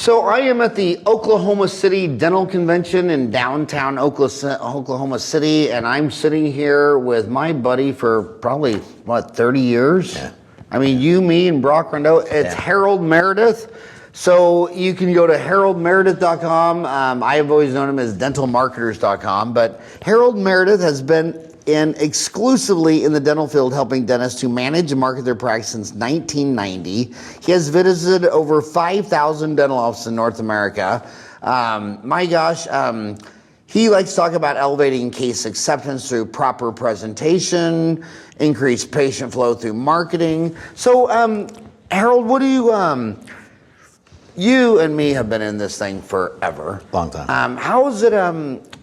So I am at the Oklahoma City Dental Convention in downtown Oklahoma City, and I'm sitting here with my buddy for probably, 30 years? Yeah. I mean, you, me, and Brock Rondeau. It's Harold Meredith. So you can go to haroldmeredith.com. I've always known him as dentalmarketers.com, but Harold Meredith has been exclusively in the dental field, helping dentists to manage and market their practice since 1990. He has visited over 5,000 dental offices in North America. He likes to talk about elevating case acceptance through proper presentation, increased patient flow through marketing. So, Harold, what do you and me have been in this thing forever. Long time. How is it,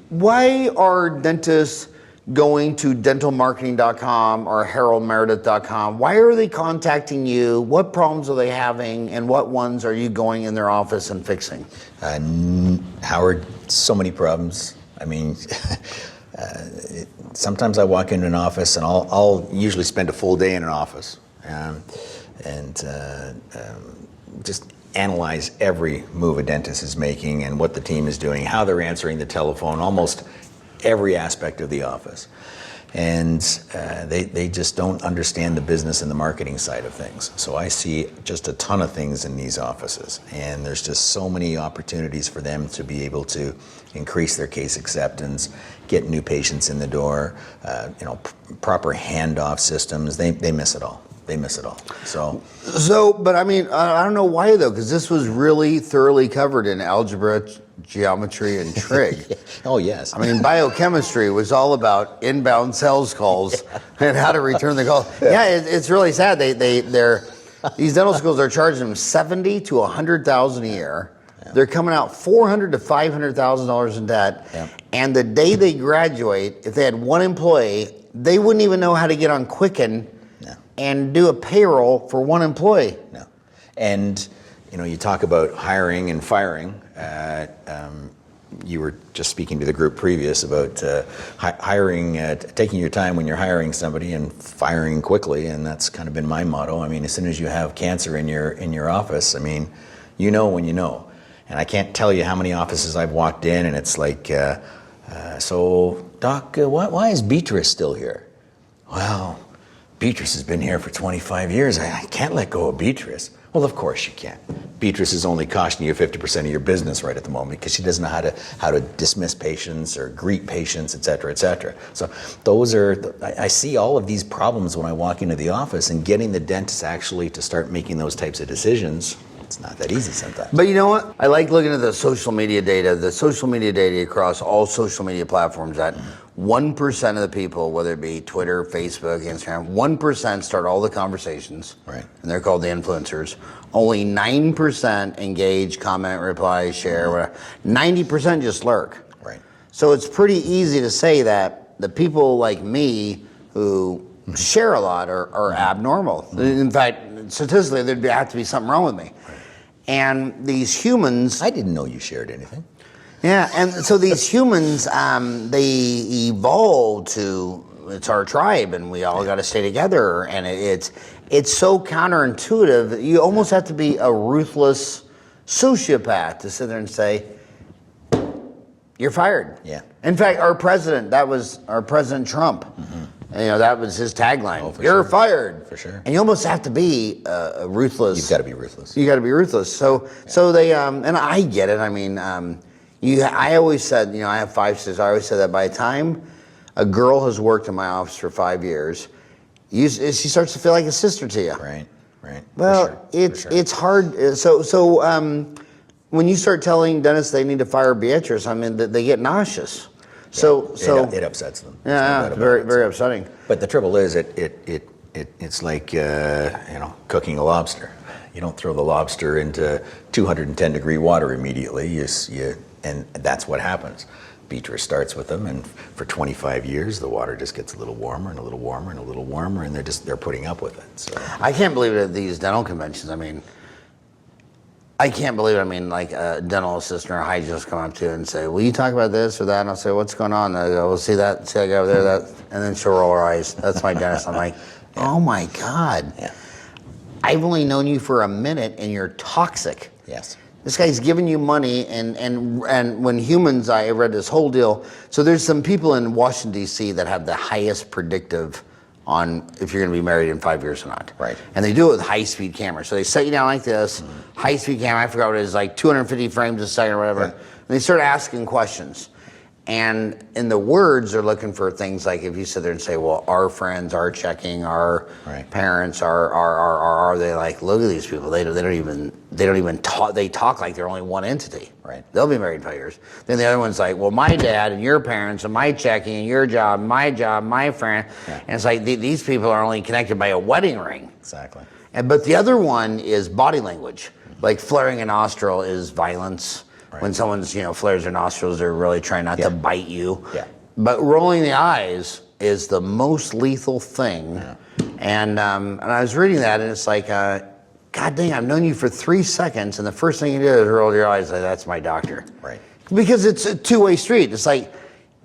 why are dentists going to dentalmarketing.com or haroldmeredith.com? Why are they contacting you? What problems are they having, and what ones are you going in their office and fixing? Howard, so many problems. I mean, sometimes I walk into an office and I'll usually spend a full day in an office and just analyze every move a dentist is making and what the team is doing, how they're answering the telephone, almost every aspect of the office. And they just don't understand the business and the marketing side of things. So I see just a ton of things in these offices, and there's just so many opportunities for them to be able to increase their case acceptance, get new patients in the door, proper handoff systems. They miss it all. They miss it all. So, but I mean, I don't know why though, because this was really thoroughly covered in algebra, geometry, and trig. Oh yes. I mean, biochemistry was all about inbound sales calls and how to return the call. Yeah, it's really sad. These dental schools are charging them $70,000 to $100,000 a year. Yeah. They're coming out $400,000 to $500,000 in debt. Yeah. And the day they graduate, if they had one employee, they wouldn't even know how to get on Quicken and do a payroll for one employee. No. And you talk about hiring and firing. You were just speaking to the group previous about hiring, taking your time when you're hiring somebody and firing quickly, and that's kind of been my motto. I mean, as soon as you have cancer in your office, I mean, you know when you know. And I can't tell you how many offices I've walked in and it's like, so Doc, why is Beatrice still here? Well, Beatrice has been here for 25 years. I can't let go of Beatrice. Well, of course you can't. Beatrice is only costing you 50% of your business right at the moment because she doesn't know how to dismiss patients or greet patients, et cetera, et cetera. So I see all of these problems when I walk into the office, and getting the dentist actually to start making those types of decisions, it's not that easy sometimes. But you know what? I like looking at the social media data across all social media platforms that 1% of the people, whether it be Twitter, Facebook, Instagram, 1% start all the conversations. Right. And they're called the influencers. Only 9% engage, comment, reply, share, whatever. 90% just lurk. Right. So it's pretty easy to say that the people like me who share a lot are abnormal. In fact, statistically, there'd have to be something wrong with me. And these humans... I didn't know you shared anything. Yeah, and so these humans, they evolved to, it's our tribe, and we all got to stay together, and it's so counterintuitive that you almost have to be a ruthless sociopath to sit there and say, you're fired. Yeah. In fact, our president Trump. Mm-hmm. That was his tagline. Oh, You're fired. For sure. And you almost have to be ruthless. You've got to be ruthless. You got to be ruthless. So they, and I get it. I mean, I always said, I have 5 sisters. I always said that by the time a girl has worked in my office for 5 years, she starts to feel like a sister to you. Right. Well, it's hard. So when you start telling dentists they need to fire Beatrice, I mean, they get nauseous. So it upsets them. Yeah, very upsetting. But the trouble is, it's like cooking a lobster. You don't throw the lobster into 210 degree water immediately. And that's what happens. Beatrice starts with them, and for 25 years, the water just gets a little warmer and a little warmer and a little warmer, and they're putting up with it. So I can't believe it at these dental conventions. I mean, I can't believe it. I mean, like a dental assistant or a hygienist come up to you and say, will you talk about this or that? And I'll say, what's going on? And I go, well, see that guy over there, that, and then she'll roll her eyes. That's my dentist. I'm like, oh my God. Yeah. I've only known you for a minute and you're toxic. Yes. This guy's giving you money, and when humans, I read this whole deal. So there's some people in Washington D.C. that have the highest predictive on if you're going to be married in 5 years or not. Right. And they do it with high-speed cameras. So they set you down like this, high-speed camera. I forgot what it is, like 250 frames a second or whatever. Yeah. And they start asking questions. And in the words, they're looking for things like if you sit there and say, well, our friends are checking, our parents are they like, look at these people. They don't even talk. They talk like they're only one entity. Right. They'll be married in 5 years. Then the other one's like, well, my dad and your parents and my checking and your job, my friend. Yeah. And it's like these people are only connected by a wedding ring. Exactly. But the other one is body language. Like flaring a nostril is violence. Right. When someone's, flares their nostrils, they're really trying not to bite you. Yeah. But rolling the eyes is the most lethal thing. Yeah. And I was reading that, and it's like, God dang, I've known you for 3 seconds, and the first thing you do is roll your eyes like, that's my doctor. Right. Because it's a two-way street. It's like,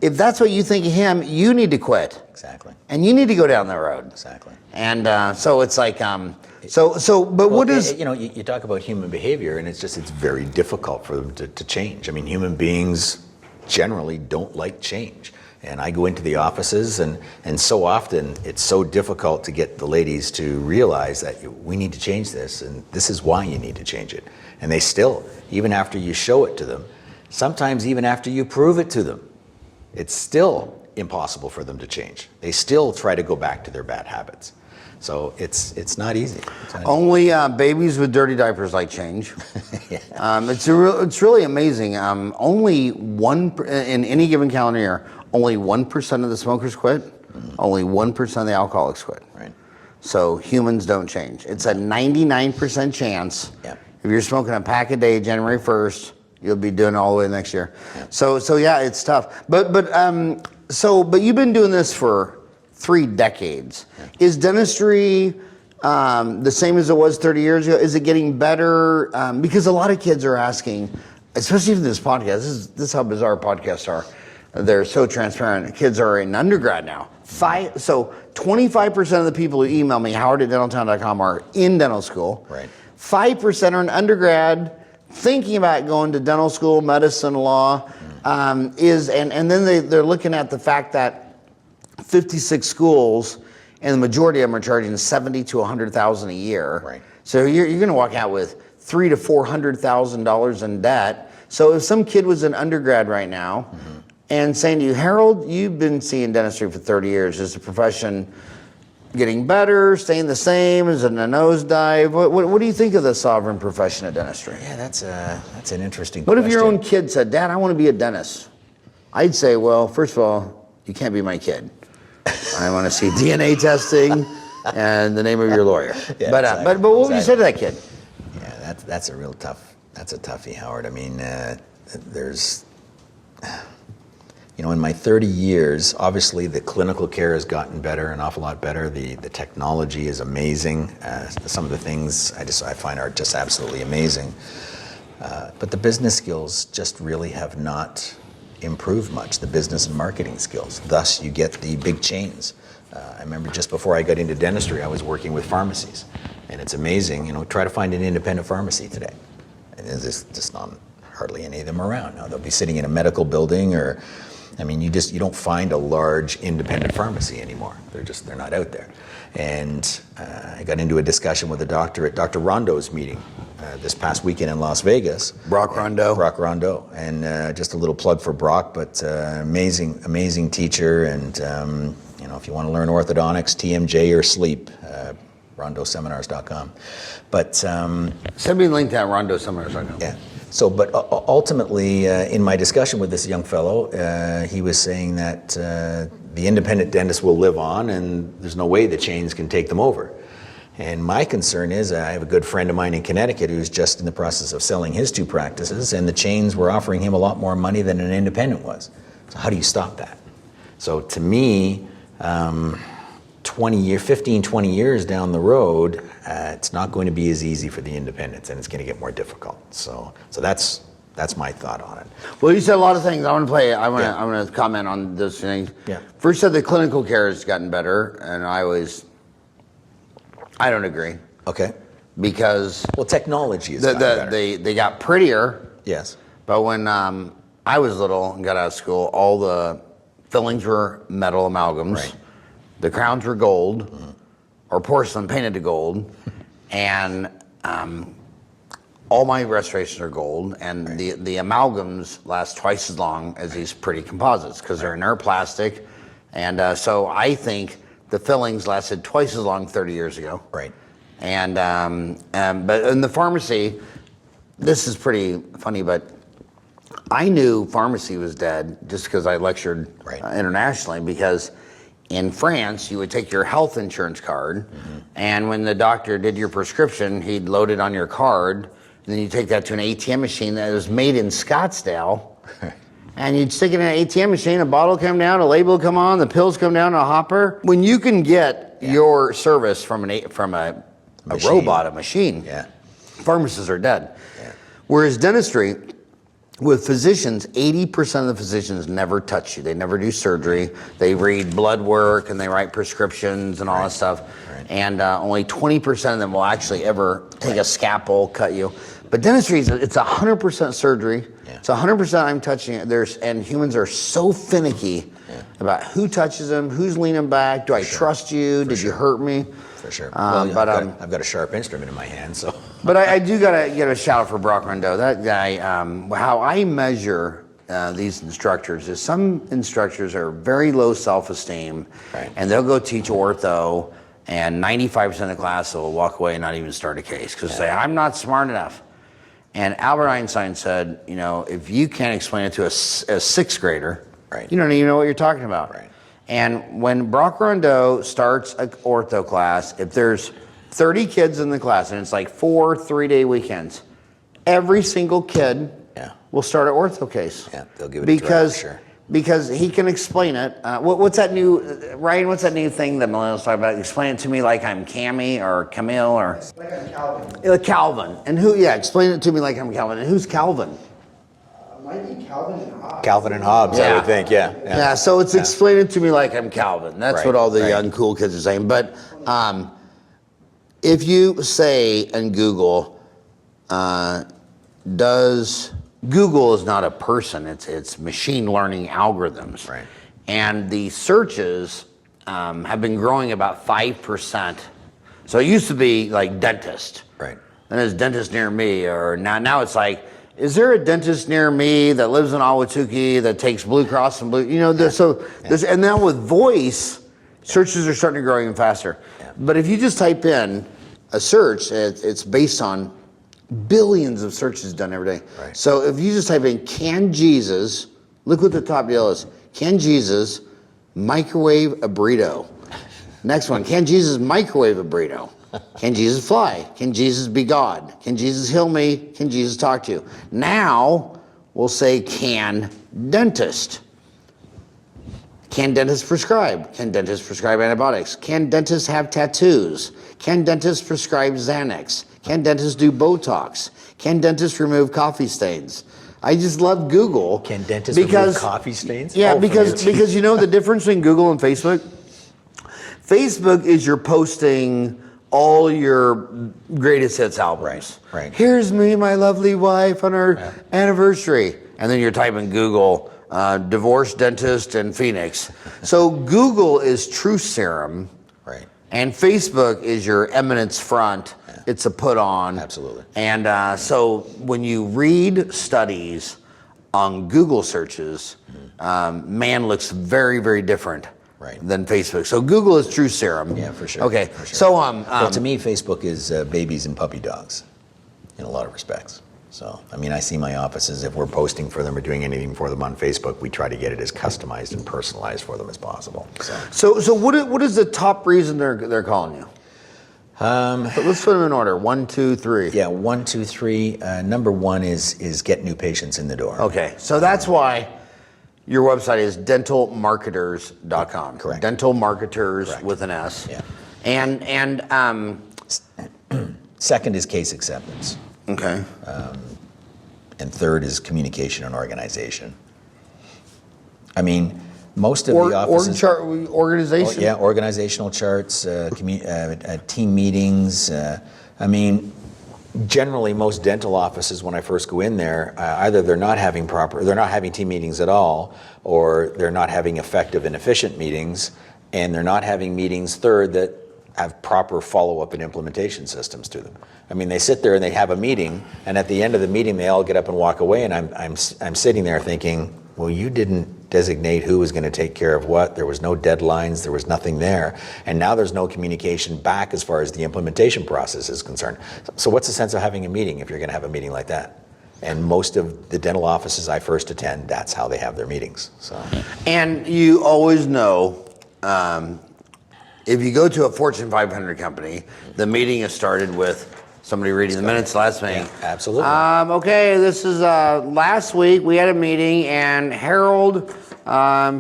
if that's what you think of him, you need to quit. Exactly. And you need to go down the road. Exactly. And so it's like, but what is... You talk about human behavior, and it's very difficult for them to change. I mean, human beings generally don't like change. And I go into the offices, and so often it's so difficult to get the ladies to realize that we need to change this, and this is why you need to change it. And they still, even after you show it to them, sometimes even after you prove it to them, it's still impossible for them to change. They still try to go back to their bad habits. So it's not easy. Only babies with dirty diapers like change. Yeah. It's really amazing. Only in any given calendar year, only 1% of the smokers quit. Only 1% of the alcoholics quit. Right. So humans don't change. It's a 99% chance. Yep. If you're smoking a pack a day, January 1st, you'll be doing it all the way next year. Yep. So yeah, it's tough. But you've been doing this for 3 decades. Yeah. Is dentistry the same as it was 30 years ago? Is it getting better? Because a lot of kids are asking, especially in this podcast, this is how bizarre podcasts are. They're so transparent. Kids are in undergrad now. So 25% of the people who email me, howard@dentaltown.com, are in dental school. Right. 5% are in undergrad, thinking about going to dental school, medicine, law, and then they're looking at the fact that 56 schools, and the majority of them are charging $70,000 to $100,000 a year. Right. So you're going to walk out with $300,000 to $400,000 in debt. So if some kid was an undergrad right now and saying to you, Harold, you've been seeing dentistry for 30 years. Is the profession getting better, staying the same? Is it in a nosedive? What do you think of the sovereign profession of dentistry? Yeah, that's an interesting What question. if your own kid said, Dad, I want to be a dentist? I'd say, well, first of all, you can't be my kid. I want to see DNA testing and the name of your lawyer. Yeah, but exactly. But what would you say to that kid? Yeah, that's a real tough. That's a toughie, Howard. I mean, there's, in my 30 years, obviously the clinical care has gotten better, an awful lot better. The technology is amazing. Some of the things I find are just absolutely amazing. But the business skills just really have not improved much, the business and marketing skills. Thus, you get the big chains. I remember just before I got into dentistry, I was working with pharmacies. And it's amazing, try to find an independent pharmacy today. And there's just not hardly any of them around. Now, they'll be sitting in a medical building you don't find a large independent pharmacy anymore. They're not out there. And I got into a discussion with a doctor at Dr. Rondo's meeting this past weekend in Las Vegas. Brock Rondeau. And just a little plug for Brock, but amazing teacher. And if you want to learn orthodontics, TMJ or sleep, rondoseminars.com. But send me a link to that, rondoseminars.com. Yeah. So, but ultimately, in my discussion with this young fellow, he was saying that the independent dentists will live on, and there's no way the chains can take them over. And my concern is, I have a good friend of mine in Connecticut who's just in the process of selling his 2 practices, and the chains were offering him a lot more money than an independent was. So how do you stop that? So to me, 15, 20 years down the road, it's not going to be as easy for the independents, and it's going to get more difficult. So that's my thought on it. Well, you said a lot of things. I want to comment on those things. Yeah. First, said the clinical care has gotten better, and I don't agree. Okay. because Well, technology is better. they got prettier. Yes. But when I was little and got out of school, all the fillings were metal amalgams. Right. The crowns were gold or porcelain painted to gold. And all my restorations are gold. And the amalgams last twice as long as these pretty composites because they're inert plastic. And so I think the fillings lasted twice as long 30 years ago. Right. And but in the pharmacy, this is pretty funny, but I knew pharmacy was dead just because I lectured internationally, because in France, you would take your health insurance card, and when the doctor did your prescription, he'd load it on your card, and then you take that to an ATM machine that was made in Scottsdale, and you'd stick it in an ATM machine, a bottle come down, a label come on, the pills come down, a hopper. When you can get your service from a robot, a machine, pharmacists are dead. Yeah. Whereas dentistry, with physicians, 80% of the physicians never touch you. They never do surgery. They read blood work and they write prescriptions and all that stuff. Right. And only 20% of them will actually ever take a scalpel, cut you. But dentistry, it's 100% surgery. Yeah. It's 100% I'm touching it. And humans are so finicky about who touches them, who's leaning back, do I trust you, did you hurt me? For sure. But I've got a sharp instrument in my hand, so. But I do gotta get a shout out for Brock Rondeau. That guy, how I measure these instructors is some instructors are very low self-esteem, and they'll go teach ortho, and 95% of the class will walk away and not even start a case because they say, I'm not smart enough. And Albert Einstein said, if you can't explain it to a sixth grader, you don't even know what you're talking about. Right. And when Brock Rondeau starts an ortho class, if there's 30 kids in the class and it's like 4 3-day weekends, every single kid will start an ortho case. Yeah, they'll give it a try, sure. Because he can explain it. What's that new, Ryan, what's that new thing that millennials talk about? Explain it to me like I'm Cammy or Camille or... Like I'm Calvin. Calvin. And who, explain it to me like I'm Calvin. And who's Calvin? Might be Calvin and Hobbes. Calvin and Hobbes, I would think, Yeah, so it's explain it to me like I'm Calvin. That's what all the young cool kids are saying. But if you say in Google, Google is not a person, it's machine learning algorithms. Right. And the searches have been growing about 5%. So it used to be like dentist. Right. And there's dentist near me, or now it's like, is there a dentist near me that lives in Ahwatukee that takes Blue Cross and Blue? And now with voice, searches are starting to grow even faster. Yeah. But if you just type in a search, it's based on billions of searches done every day. Right. So if you just type in, can Jesus, look what the top deal is. Can Jesus microwave a burrito? Next one, can Jesus microwave a burrito? Can Jesus fly? Can Jesus be God? Can Jesus heal me? Can Jesus talk to you? Now we'll say, can dentist? Can dentist prescribe? Can dentist prescribe antibiotics? Can dentists have tattoos? Can dentists prescribe Xanax? Can dentists do Botox? Can dentists remove coffee stains? I just love Google. Can dentists remove coffee stains? Yeah, because you know the difference between Google and Facebook? Facebook is you're posting all your greatest hits albums. Right. Here's me, my lovely wife on our anniversary. And then you're typing Google, divorced dentist in Phoenix. So Google is truth serum. Right. And Facebook is your eminence front. Yeah. It's a put on. Absolutely. And so when you read studies on Google searches, man looks very, very different. Than Facebook. So Google is true serum. Yeah, for sure. Okay, for sure. so well, to me, Facebook is babies and puppy dogs, in a lot of respects. So, I mean, I see my offices, if we're posting for them or doing anything for them on Facebook, we try to get it as customized and personalized for them as possible. So what is the top reason they're calling you? But let's put them in order. 1, 2, 3. Yeah, 1, 2, 3. Number one is get new patients in the door. Okay, so that's why your website is dentalmarketers.com. Correct. Dental marketers with an S. Yeah. And second is case acceptance. Okay. And third is communication and organization. I mean, most of the offices... Organization? Yeah, organizational charts, team meetings, I mean, generally most dental offices, when I first go in there, either they're not having team meetings at all, or they're not having effective and efficient meetings, and they're not having meetings, third, that have proper follow-up and implementation systems to them. I mean, they sit there and they have a meeting, and at the end of the meeting, they all get up and walk away, and I'm sitting there thinking, well, you didn't designate who was going to take care of what. There was no deadlines. There was nothing there. And now there's no communication back as far as the implementation process is concerned. So what's the sense of having a meeting if you're going to have a meeting like that? And most of the dental offices I first attend, that's how they have their meetings. So. And you always know, if you go to a Fortune 500 company, the meeting is started with somebody reading the minutes last meeting. Yeah, absolutely. Okay, this is last week we had a meeting, and Harold,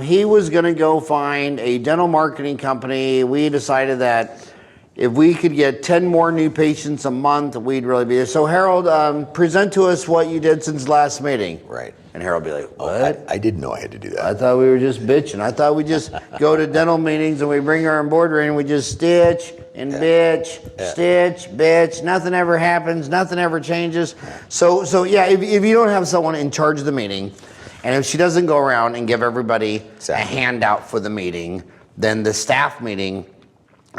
he was going to go find a dental marketing company. We decided that if we could get 10 more new patients a month, we'd really be there. So Harold, present to us what you did since last meeting. Right. And Harold would be like, what? Oh, I didn't know I had to do that. I thought we were just bitching. I thought we just go to dental meetings and we bring our embroidery and we just stitch and bitch, stitch, bitch. Nothing ever happens. Nothing ever changes. So yeah, if you don't have someone in charge of the meeting, and if she doesn't go around and give everybody a handout for the meeting, then the staff meeting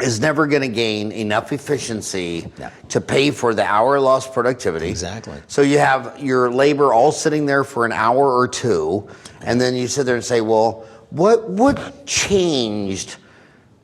is never going to gain enough efficiency to pay for the hour lost productivity. Exactly. So you have your labor all sitting there for an hour or two, and then you sit there and say, well, what changed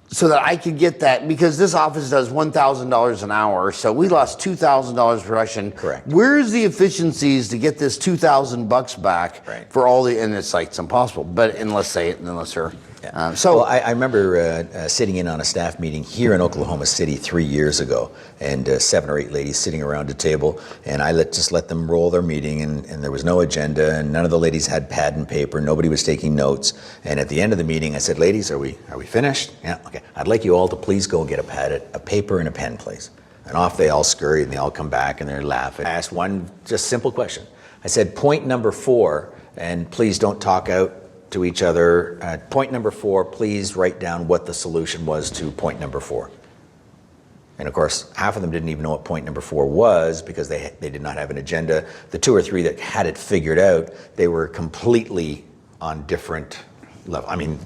so that I could get that? Because this office does $1,000 an hour, so we lost $2,000 production. Correct. Where's the efficiencies to get this $2,000 back for all the? And it's like it's impossible. But unless they're. Yeah. Well, I remember sitting in on a staff meeting here in Oklahoma City 3 years ago, and 7 or 8 ladies sitting around a table, and I just let them roll their meeting, and there was no agenda, and none of the ladies had pad and paper. Nobody was taking notes. And at the end of the meeting, I said, "Ladies, are we finished? Yeah, okay. I'd like you all to please go get a paper and a pen, please." And off they all scurry, and they all come back, and they're laughing. I asked one just simple question. I said, "Point number 4, and please don't talk out to each other. Point number 4, please write down what the solution was to point number 4. And of course, half of them didn't even know what point number 4 was because they did not have an agenda. The 2 or 3 that had it figured out, they were completely on different level. I mean,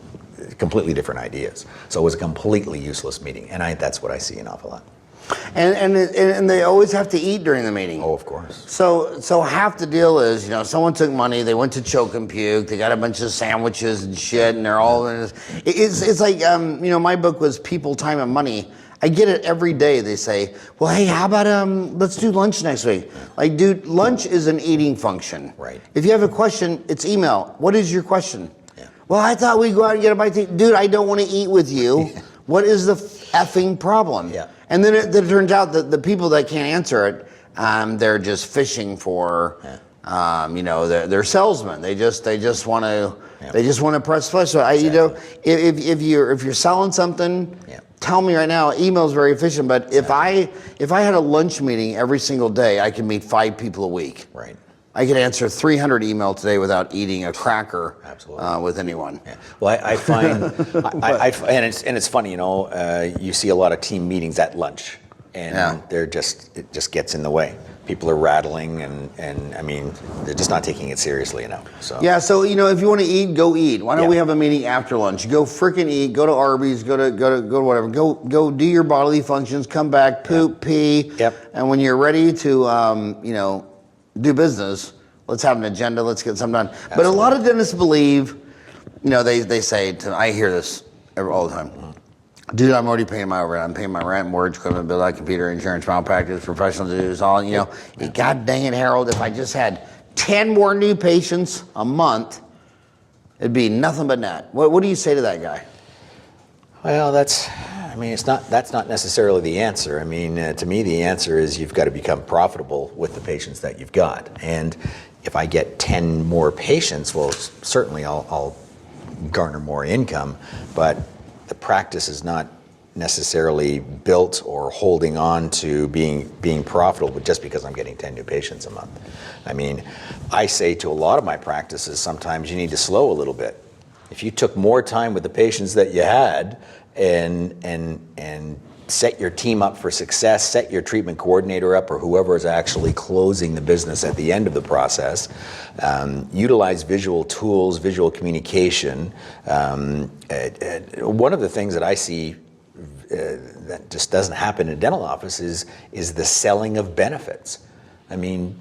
completely different ideas. So it was a completely useless meeting. And that's what I see an awful lot. And they always have to eat during the meeting. Oh, of course. So half the deal is, someone took money, they went to Choke and Puke, they got a bunch of sandwiches and shit, and they're all in this. It's like, my book was People, Time, and Money. I get it every day. They say, well, hey, how about let's do lunch next week? Like, dude, lunch is an eating function. Right. If you have a question, it's email. What is your question? Yeah. Well, I thought we'd go out and get a bite to eat. Dude, I don't want to eat with you. What is the effing problem? Yeah. And then it turns out that the people that can't answer it, they're just fishing for, they're salesmen. They just want to press flesh. So if you're selling something, tell me right now. Email is very efficient, but if I had a lunch meeting every single day, I could meet 5 people a week. Right. I could answer 300 emails today without eating a cracker. Absolutely. With anyone. Yeah. Well, I find, and it's funny, you see a lot of team meetings at lunch, and it just gets in the way. People are rattling, and I mean, they're just not taking it seriously enough. So yeah, so if you want to eat, go eat. Why don't we have a meeting after lunch? Go freaking eat. Go to Arby's. Go to whatever. Go do your bodily functions. Come back, poop, pee. Yep. And when you're ready to do business, let's have an agenda, let's get something done. Absolutely. But a lot of dentists believe, they say, I hear this all the time, dude, I'm already paying my overhead, I'm paying my rent, mortgage, equipment, bill, computer, insurance, malpractice, professional dues, all, God dang it, Harold, if I just had 10 more new patients a month, it'd be nothing but net. What do you say to that guy? Well, that's not necessarily the answer. I mean, to me, the answer is you've got to become profitable with the patients that you've got. And if I get 10 more patients, well, certainly I'll garner more income, but the practice is not necessarily built or holding on to being profitable just because I'm getting 10 new patients a month. I mean, I say to a lot of my practices, sometimes you need to slow a little bit. If you took more time with the patients that you had and set your team up for success, set your treatment coordinator up or whoever is actually closing the business at the end of the process. Utilize visual tools, visual communication. One of the things that I see that just doesn't happen in a dental office is the selling of benefits. I mean,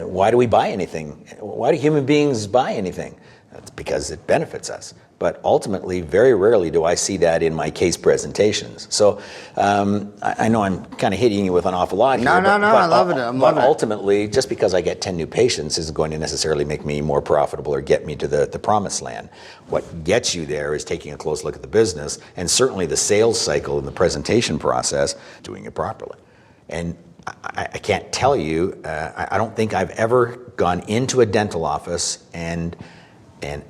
why do we buy anything? Why do human beings buy anything? That's because it benefits us. But ultimately, very rarely do I see that in my case presentations. So I know I'm kind of hitting you with an awful lot here. No, I love it. I'm loving it. Ultimately, just because I get 10 new patients isn't going to necessarily make me more profitable or get me to the promised land. What gets you there is taking a close look at the business and certainly the sales cycle and the presentation process, doing it properly. And I can't tell you, I don't think I've ever gone into a dental office and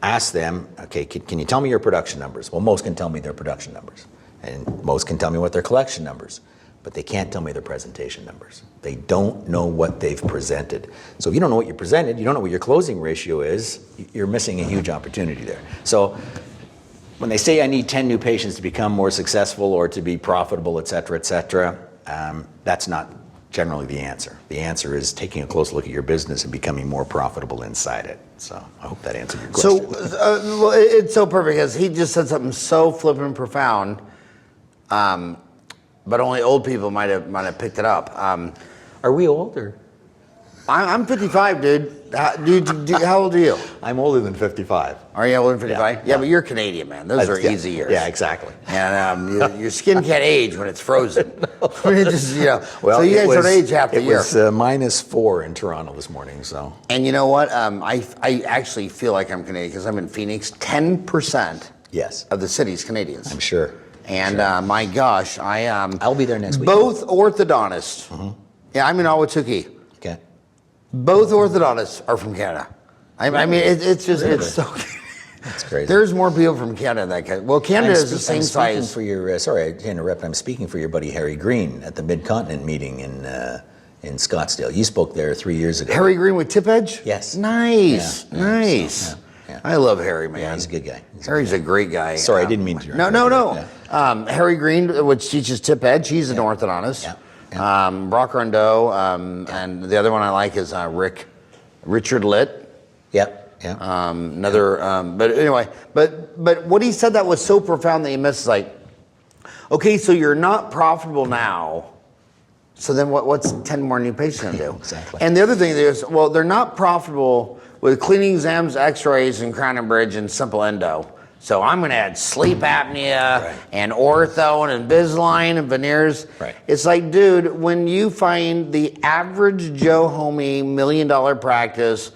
ask them, okay, can you tell me your production numbers? Well, most can tell me their production numbers, and most can tell me what their collection numbers, but they can't tell me their presentation numbers. They don't know what they've presented. So if you don't know what you presented, you don't know what your closing ratio is, you're missing a huge opportunity there. So when they say I need 10 new patients to become more successful or to be profitable, et cetera, that's not generally the answer. The answer is taking a close look at your business and becoming more profitable inside it. So I hope that answered your question. So well, it's so perfect because he just said something so flippin' profound, but only old people might have picked it up. Are we older? I'm 55, dude. How old are you? I'm older than 55. Are you older than 55? Yeah, but you're Canadian, man. Those are easy years. Yeah, exactly. And your skin can't age when it's frozen. Just, well, so you guys don't age half the year. It was -4 in Toronto this morning. So. And you know what? I actually feel like I'm Canadian because I'm in Phoenix. 10% of the city's Canadians. I'm sure. And my gosh, I'll be there next week. Both orthodontists. Mm-hmm. Yeah, I'm in Awatuki. Okay. Both orthodontists are from Canada. I mean, it's just it's so. That's crazy. There's more people from Canada than that. Well, Canada is the same size. For your sorry to interrupt. I'm speaking for your buddy Harry Green at the Mid-Continent meeting in Scottsdale. You spoke there 3 years ago. Harry Green with Tip Edge? Yes. Nice, yeah, nice. Yeah. I love Harry, man. Yeah, he's a good guy. Harry's a great guy. Sorry, I didn't mean to. No. Yeah. Harry Green, which teaches Tip Edge, he's an orthodontist. Yeah. Brock Rondeau, and the other one I like is Richard Litt. Yep. Yeah. But anyway, but what he said that was so profound that you missed, like, okay, so you're not profitable now, so then what's 10 more new patients going to do? Exactly. And the other thing is, well, they're not profitable with cleaning exams, x-rays, and crown and bridge and simple endo. So I'm going to add sleep apnea and ortho and Invisalign and veneers. Right. It's like, dude, when you find the average Joe homie $1 million practice,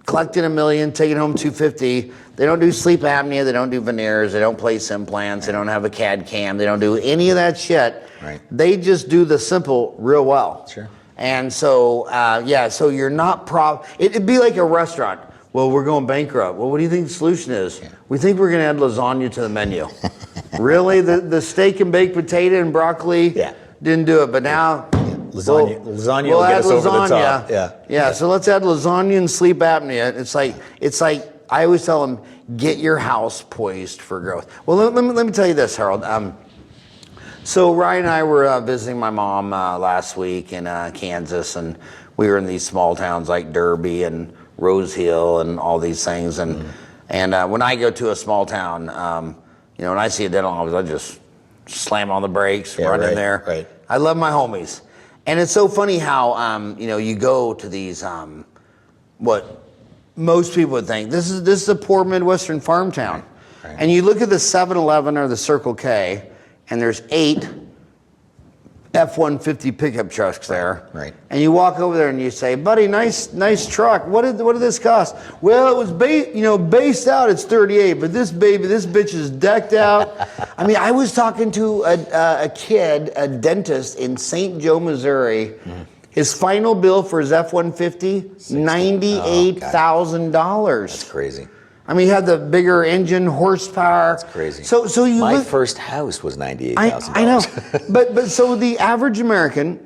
collecting $1 million, taking home $250, they don't do sleep apnea, they don't do veneers, they don't place implants, they don't have a CAD cam, they don't do any of that shit. Right. They just do the simple real well. Sure. And so, so you're not it'd be like a restaurant. Well, we're going bankrupt. Well, what do you think the solution is? Yeah. We think we're going to add lasagna to the menu. Really? The steak and baked potato and broccoli didn't do it, but now... Lasagna will get us over the top. Yeah, so let's add lasagna and sleep apnea. It's like I always tell them, get your house poised for growth. Well, let me tell you this, Harold. So Ryan and I were visiting my mom last week in Kansas, and we were in these small towns like Derby and Rose Hill and all these things. And when I go to a small town, when I see a dental office, I just slam on the brakes, run in there. Right. I love my homies. And it's so funny how, you go to these, what most people would think, this is a poor Midwestern farm town. Right. And you look at the 7-Eleven or the Circle K, and there's 8 F-150 pickup trucks there. Right. And you walk over there and you say, buddy, nice truck. What did this cost? Well, it was based out, it's 38, but this bitch is decked out. I mean, I was talking to a kid, a dentist in St. Joe, Missouri. Mm. His final bill for his F-150, $98,000. That's crazy. I mean, he had the bigger engine, horsepower. That's crazy. So you My first house was $98,000. I know, but so the average American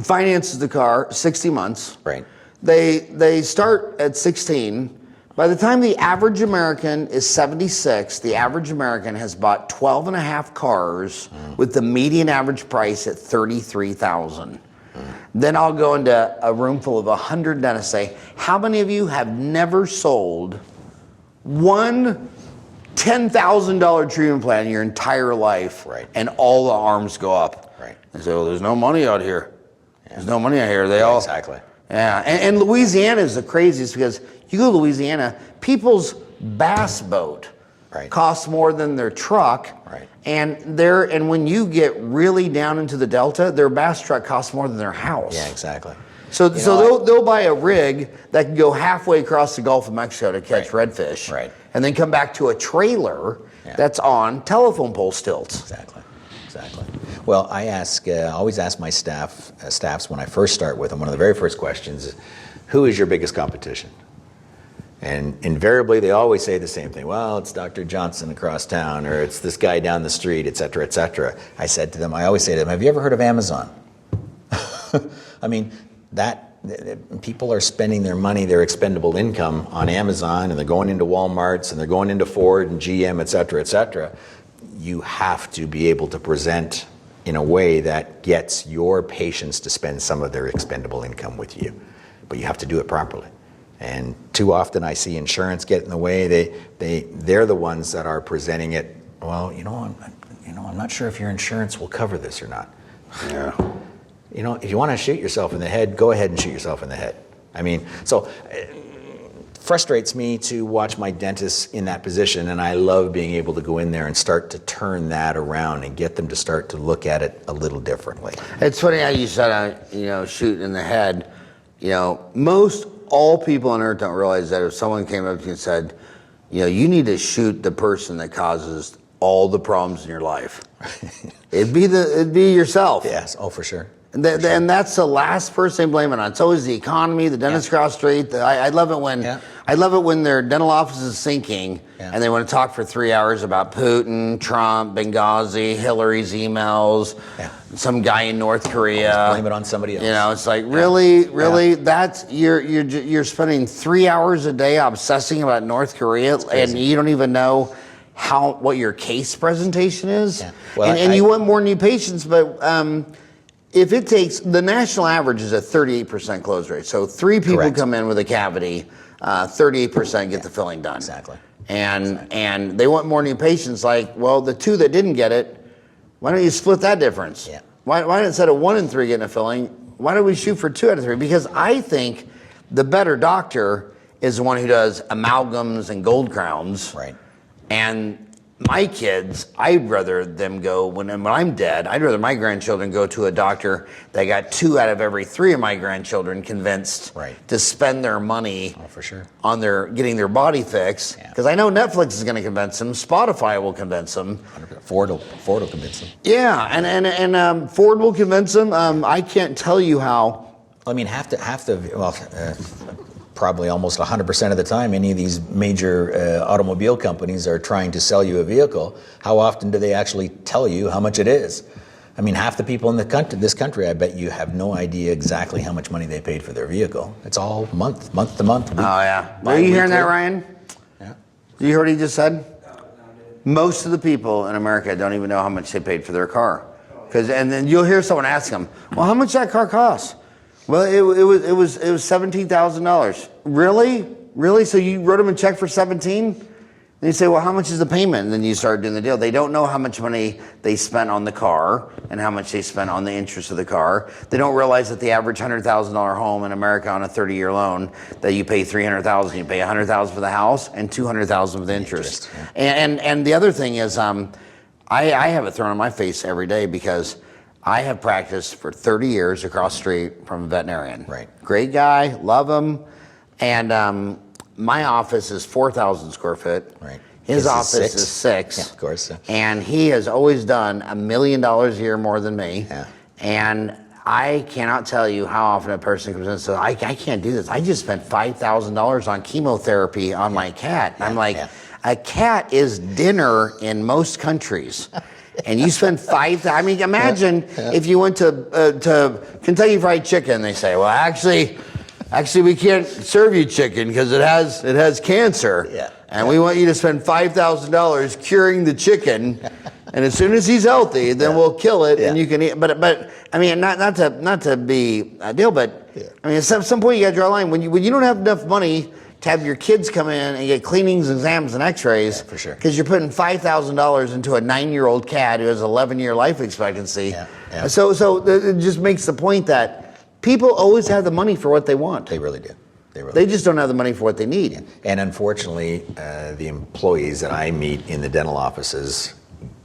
finances the car 60 months. Right. They start at 16, By the time the average American is 76, the average American has bought 12 and a half cars with the median average price at $33,000. Then I'll go into a room full of 100 dentists and say, how many of you have never sold one $10,000 treatment plan in your entire life, right, and all the arms go up? Right. They say, well, there's no money out here. Yeah. There's no money out here. They all exactly. Yeah, and Louisiana is the craziest because you go to Louisiana, people's bass boat costs more than their truck. Right. And when you get really down into the Delta, their bass truck costs more than their house. Yeah, exactly. So they'll buy a rig that can go halfway across the Gulf of Mexico to catch redfish. Right. And then come back to a trailer that's on telephone pole stilts. Exactly. Well, I always ask my staffs when I first start with them, one of the very first questions is, who is your biggest competition? And invariably, they always say the same thing. Well, it's Dr. Johnson across town, or it's this guy down the street, et cetera, et cetera. I always say to them, have you ever heard of Amazon? I mean, people are spending their money, their expendable income on Amazon, and they're going into Walmarts, and they're going into Ford and GM, et cetera, et cetera. You have to be able to present in a way that gets your patients to spend some of their expendable income with you. But you have to do it properly. And too often I see insurance get in the way. They're the ones that are presenting it. Well, I'm not sure if your insurance will cover this or not. Yeah. If you want to shoot yourself in the head, go ahead and shoot yourself in the head. I mean, so it frustrates me to watch my dentists in that position, and I love being able to go in there and start to turn that around and get them to start to look at it a little differently. It's funny how you said, shoot in the head. Most all people on earth don't realize that if someone came up to you and said, you need to shoot the person that causes all the problems in your life, it'd be yourself. Yes, oh, for sure. And that's the last person they blame it on. It's always the economy, the dentist across the street. I love it when their dental office is sinking and they want to talk for 3 hours about Putin, Trump, Benghazi, Hillary's emails, some guy in North Korea. Blame it on somebody else. It's like really that's you're spending 3 hours a day obsessing about North Korea, and you don't even know what your case presentation is. Yeah. Well, and you want more new patients, but if it takes, the national average is a 38% close rate. So 3 people come in with a cavity, 38% get the filling done. Exactly. And they want more new patients. Like, well, the 2 that didn't get it, why don't you split that difference? Yeah. Why instead of 1 in 3 getting a filling, why don't we shoot for 2 out of 3? Because I think the better doctor is the one who does amalgams and gold crowns. Right. And my kids, I'd rather them go, when I'm dead, I'd rather my grandchildren go to a doctor that got 2 out of every 3 of my grandchildren convinced to spend their money on getting their body fixed. Because I know Netflix is going to convince them, Spotify will convince them. Ford will convince them. Yeah, and Ford will convince them. I can't tell you how. I mean, probably almost 100% of the time, any of these major automobile companies are trying to sell you a vehicle. How often do they actually tell you how much it is? I mean, half the people in this country, I bet you have no idea exactly how much money they paid for their vehicle. It's all month to month. Oh, yeah. Are you hearing that, Ryan? Yeah. You hear what he just said? Most of the people in America don't even know how much they paid for their car. And then you'll hear someone ask them, well, how much that car cost? Well, it was $17,000. Really? So you wrote them a check for 17? And you say, well, how much is the payment? And then you start doing the deal. They don't know how much money they spent on the car and how much they spent on the interest of the car. They don't realize that the average $100,000 home in America on a 30-year loan, that you pay $300,000, you pay $100,000 for the house and $200,000 for the interest. And the other thing is, I have it thrown in my face every day because I have practiced for 30 years across the street from a veterinarian. Right. Great guy, love him. And my office is 4,000 square foot. Right. His office is 6. Yeah, of course. And he has always done $1 million a year more than me. Yeah. And I cannot tell you how often a person comes in and says, I can't do this. I just spent $5,000 on chemotherapy on my cat. And I'm like, a cat is dinner in most countries. And you spend I mean, imagine if you went to Kentucky Fried Chicken, they say, well, actually, actually, we can't serve you chicken because it has cancer. Yeah. And we want you to spend $5,000 curing the chicken. And as soon as he's healthy, then we'll kill it and you can eat. But I mean, not to be a deal, but I mean, at some point you got to draw a line. When you don't have enough money to have your kids come in and get cleanings, exams, and X-rays, for sure, because you're putting $5,000 into a 9-year-old cat who has 11-year life expectancy. So it just makes the point that people always have the money for what they want. They really do. They just don't have the money for what they need. And unfortunately, the employees that I meet in the dental offices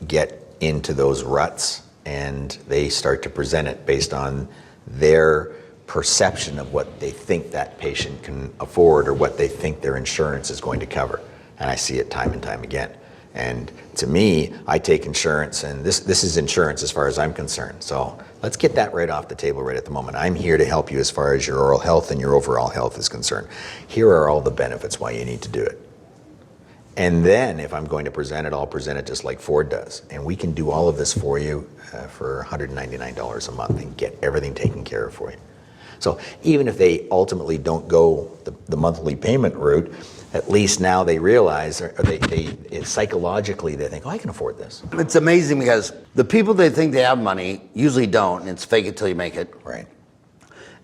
get into those ruts, and they start to present it based on their perception of what they think that patient can afford or what they think their insurance is going to cover. And I see it time and time again. And to me, I take insurance, and this is insurance as far as I'm concerned. So let's get that right off the table right at the moment. I'm here to help you as far as your oral health and your overall health is concerned. Here are all the benefits why you need to do it. And then if I'm going to present it, I'll present it just like Ford does. And we can do all of this for you for $199 a month and get everything taken care of for you. So even if they ultimately don't go the monthly payment route, at least now they realize, or they psychologically they think, oh, I can afford this. It's amazing because the people that think they have money usually don't, and it's fake it till you make it. Right.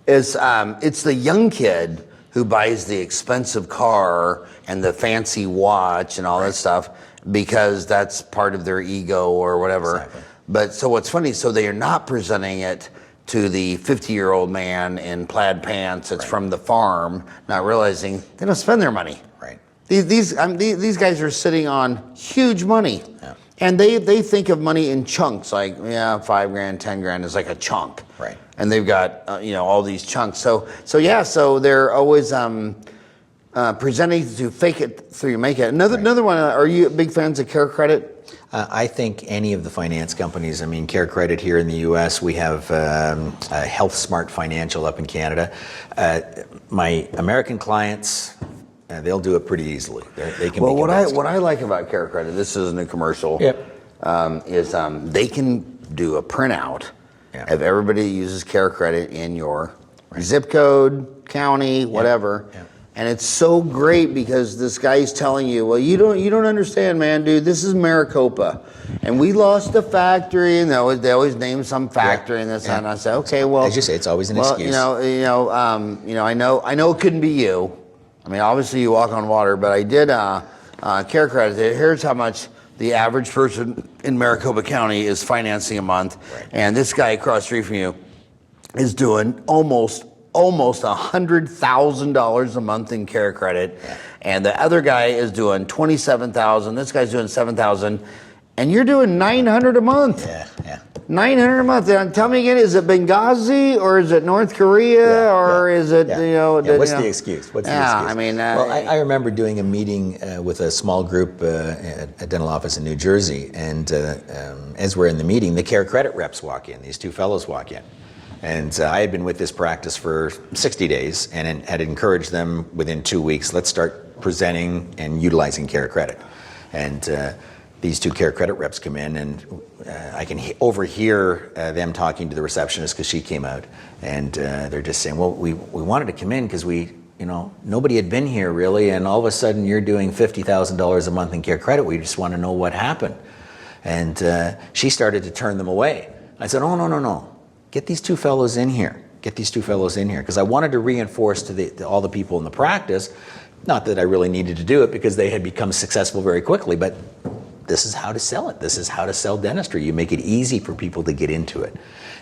It's the young kid who buys the expensive car and the fancy watch and all that stuff because that's part of their ego or whatever. Exactly. But so what's funny, so they are not presenting it to the 50-year-old man in plaid pants that's from the farm, not realizing they don't spend their money. Right. These guys are sitting on huge money. Yeah. And they think of money in chunks, like, $5,000, $10,000 is like a chunk. Right. And they've got, all these chunks. So they're always presenting to fake it till you make it. Another one, are you big fans of Care Credit? I think any of the finance companies, I mean, Care Credit here in the U.S., we have Health Smart Financial up in Canada. My American clients, they'll do it pretty easily. They can. Well, what I like about Care Credit, this isn't a commercial, is they can do a printout of everybody that uses Care Credit in your zip code, county, whatever. Yeah. And it's so great because this guy's telling you, well, you don't understand, man, dude. This is Maricopa, and we lost a factory, and they always name some factory and this and I say, okay, well, as you say, it's always an excuse. I know it couldn't be you. I mean, obviously you walk on water, but I did Care Credit. Here's how much the average person in Maricopa County is financing a month, and this guy across the street from you is doing almost $100,000 a month in Care Credit, and the other guy is doing $27,000. This guy's doing $7,000, and you're doing $900 a month. Yeah. $900 a month. And tell me again, is it Benghazi or is it North Korea or is it What's the excuse? What's the excuse? I mean, I remember doing a meeting with a small group at a dental office in New Jersey, and as we're in the meeting, the Care Credit reps walk in. These two fellows walk in. And I had been with this practice for 60 days and had encouraged them within 2 weeks, let's start presenting and utilizing Care Credit. And these two Care Credit reps come in, and I can overhear them talking to the receptionist because she came out. And they're just saying, well, we wanted to come in because nobody had been here really, and all of a sudden you're doing $50,000 a month in Care Credit. We just want to know what happened. And she started to turn them away. I said, oh, no. Get these two fellows in here. Because I wanted to reinforce to all the people in the practice, not that I really needed to do it because they had become successful very quickly, but this is how to sell it. This is how to sell dentistry. You make it easy for people to get into it.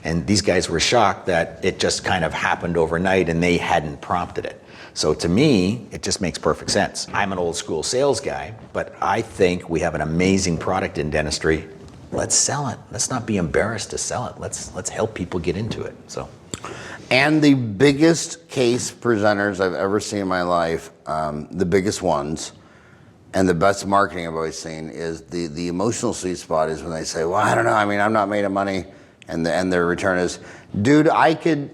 And these guys were shocked that it just kind of happened overnight and they hadn't prompted it. So to me, it just makes perfect sense. I'm an old school sales guy, but I think we have an amazing product in dentistry. Let's sell it. Let's not be embarrassed to sell it. Let's help people get into it. So, and the biggest case presenters I've ever seen in my life, the biggest ones, and the best marketing I've always seen is the emotional sweet spot is when they say, well, I don't know. I mean, I'm not made of money, and their return is, dude, we could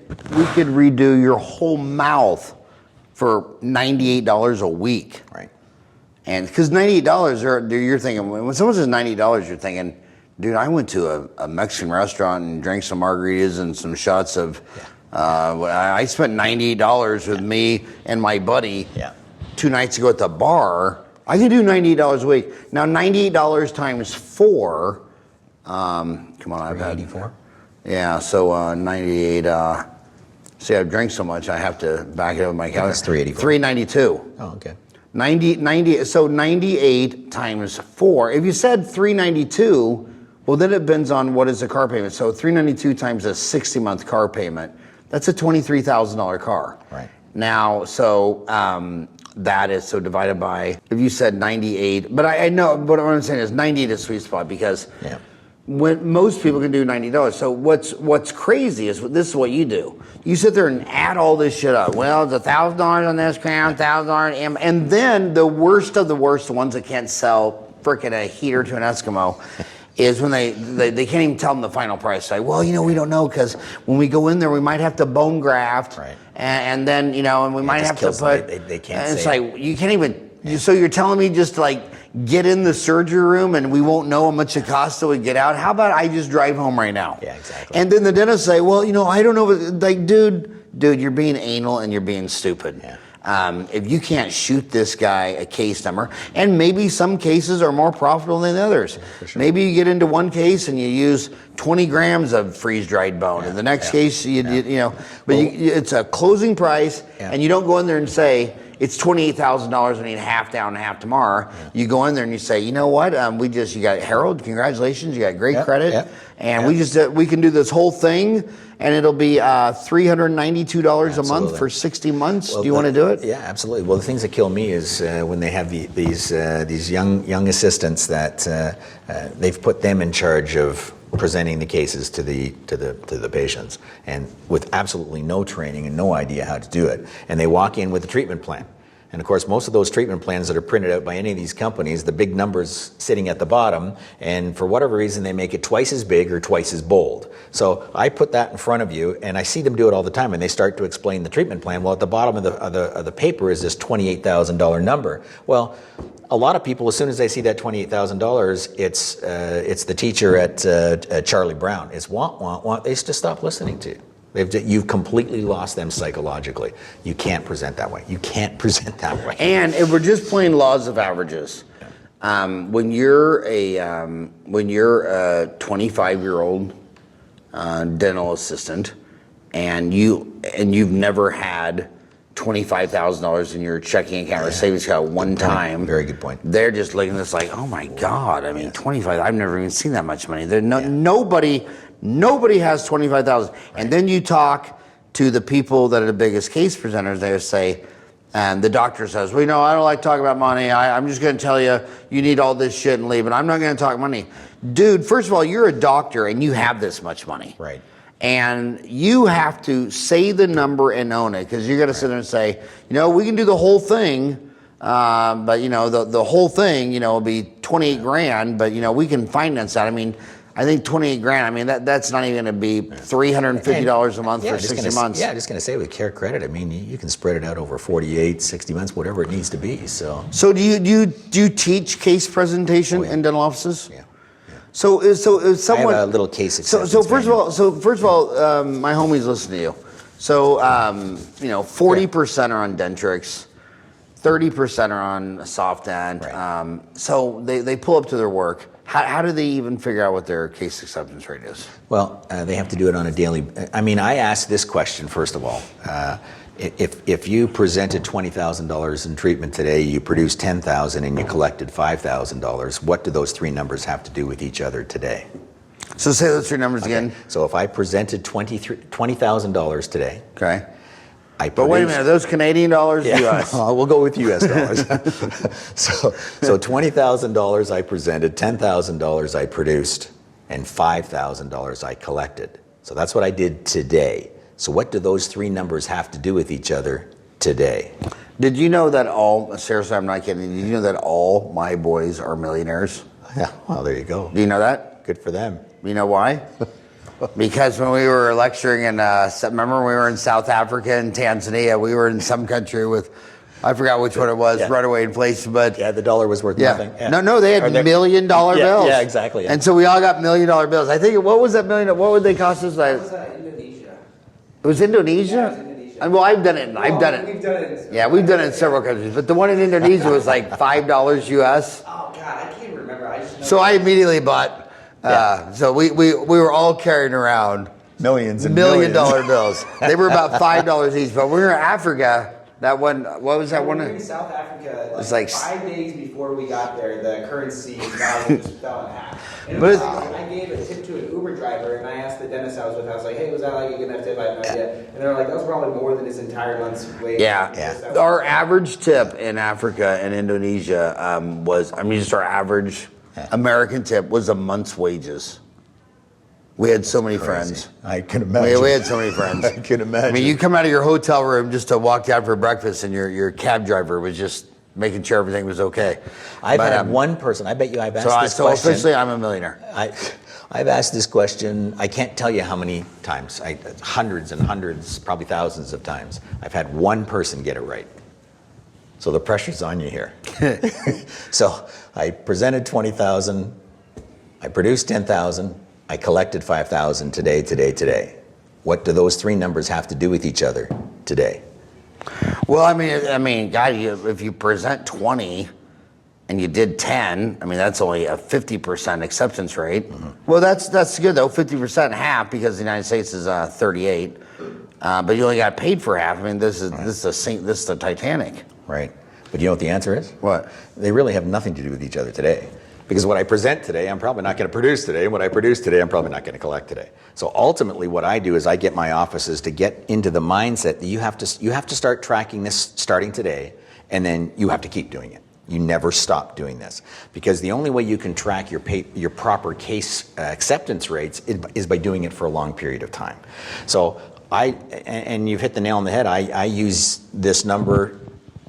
redo your whole mouth for $98 a week. Right. And because $98 you're thinking, when someone says $90, you're thinking, dude, I went to a Mexican restaurant and drank some margaritas and some shots of I spent $98 with me and my buddy 2 nights ago at the bar. I can do $98 a week. Now, $98 times 4, come on, iPad. 84? Yeah, so 98, see, I've drank so much, I have to back it up with my calculator. That's 384. 392. Oh, okay. 90, so 98 times 4. If you said 392, well, then it depends on what is the car payment. So 392 times a 60-month car payment, that's a $23,000 car. Right. Now, so that is so divided by, if you said 98, but I know, but what I'm saying is 98 is a sweet spot because when most people can do $90. So what's crazy is this is what you do. You sit there and add all this shit up. Well, it's $1,000 on this crown, $1,000, and then the worst of the worst, the ones that can't sell frickin' a heater to an Eskimo, is when they can't even tell them the final price. Like, well, we don't know because when we go in there, we might have to bone graft, and then and we might have to put. They can't. And it's say like you can't even. So you're telling me just to get in the surgery room and we won't know how much it costs till we get out? How about I just drive home right now? Yeah, exactly. And then the dentist say, well, I don't know. Like, dude, you're being anal and you're being stupid. Yeah. If you can't shoot this guy a case number, and maybe some cases are more profitable than others. For sure. Maybe you get into one case and you use 20 grams of freeze-dried bone. In the next case, it's a closing price, and you don't go in there and say, it's $28,000. I need half down and half tomorrow. You go in there and you say, you know what? You got Harold. Congratulations, you got great credit, and we can do this whole thing, and it'll be $392 a month for 60 months. Well, do you want to do it? Yeah, absolutely. Well, the things that kill me is when they have these young assistants that they've put them in charge of presenting the cases to the patients, and with absolutely no training and no idea how to do it, and they walk in with a treatment plan. And of course, most of those treatment plans that are printed out by any of these companies, the big numbers sitting at the bottom, and for whatever reason, they make it twice as big or twice as bold. So I put that in front of you, and I see them do it all the time, and they start to explain the treatment plan. Well, at the bottom of the paper is this $28,000 number. Well, a lot of people, as soon as they see that $28,000, it's the teacher at Charlie Brown. It's want. They just stop listening to you. You've completely lost them psychologically. You can't present that way. You can't present that way. And if we're just playing laws of averages, when you're a 25-year-old dental assistant, and you've never had $25,000 in your checking account or savings account one time. Very good point. They're just looking at this like, oh my God! I mean, 25. I've never even seen that much money. Nobody has 25,000. And then you talk to the people that are the biggest case presenters. They say, and the doctor says, well, I don't like talking about money. I'm just going to tell you, you need all this shit and leave. And I'm not going to talk money, dude. First of all, you're a doctor and you have this much money, right? And you have to say the number and own it, because you're going to sit there and say, we can do the whole thing, but the whole thing, will be 28 grand, but we can finance that. I mean, I think 28 grand. I mean, that's not even going to be $350 a month for 60 months. Yeah, just going to say with Care Credit, I mean, you can spread it out over 48, 60 months, whatever it needs to be. So do you teach case presentation in dental offices? Yeah. So if someone, I have a little case. So first of all, my homies listen to you. So 40% are on Dentrix, 30% are on soft dent. Right. So they pull up to their work. How do they even figure out what their case acceptance rate is? Well, they have to do it on a daily. I mean, I asked this question first of all. If you presented $20,000 in treatment today, you produced $10,000 and you collected $5,000, what do those three numbers have to do with each other today? So say those three numbers again. So if I presented $20,000 today. Okay. But wait a minute, are those Canadian dollars, US? We'll go with US dollars. so $20,000 I presented, $10,000 I produced, and $5,000 I collected. So that's what I did today. So what do those three numbers have to do with each other today? Did you know that seriously, I'm not kidding, did you know that all my boys are millionaires? Yeah, well, there you go. Do you know that? Good for them. You know why? Because when we were lecturing remember when we were in South Africa and Tanzania, we were in some country with, I forgot which one it was, runaway inflation, but... Yeah, the dollar was worth nothing. Yeah. No, they had $1 million bills. Yeah, exactly. Yeah. And so we all got $1 million bills. I think, what was that million, what would they cost us? That was Indonesia. It was Indonesia? Yeah, it was Indonesia. Well, I've done it. We've done it. Yeah, we've done it in several countries. But the one in Indonesia was like $5 US. Oh God, I can't remember. I just know. So I immediately bought. So we were all carrying around Millions and $1 million millions. bills. They were about $5 each. But when we were in Africa, that one, what was that When one? we were in South Africa, It's like 5 days before we got there, the currency value just fell in half. And But it was awesome. I gave a tip to an Uber driver, and I asked the dentist I was with, I was like, hey, was that like a good enough tip? I have no idea. And they were like, that was probably more than his entire month's wage. Yeah. Our average tip in Africa and Indonesia was, just our average American tip was a month's wages. We had so many friends. I can imagine. We had so many friends. I can imagine. You come out of your hotel room just to walk down for breakfast, and your cab driver was just making sure everything was okay. I've had one person. I bet you I've asked this So question. officially, I'm a millionaire. I've asked this question. I can't tell you how many times. Hundreds and hundreds, probably thousands of times. I've had one person get it right. So the pressure's on you here. So I presented 20,000. I produced 10,000. I collected 5,000 today. What do those three numbers have to do with each other today? Well, God, if you present 20 and you did 10, that's only a 50% acceptance rate. Mm-hmm. Well, that's good though, 50%, half, because the United States is 38, but you only got paid for half. This is the Titanic. Right. But you know what the answer is? What? They really have nothing to do with each other today. Because what I present today, I'm probably not going to produce today. And what I produce today, I'm probably not going to collect today. So ultimately what I do is I get my offices to get into the mindset that you have to start tracking this starting today, and then you have to keep doing it. You never stop doing this. Because the only way you can track your proper case acceptance rates is by doing it for a long period of time. So and you've hit the nail on the head, I use this number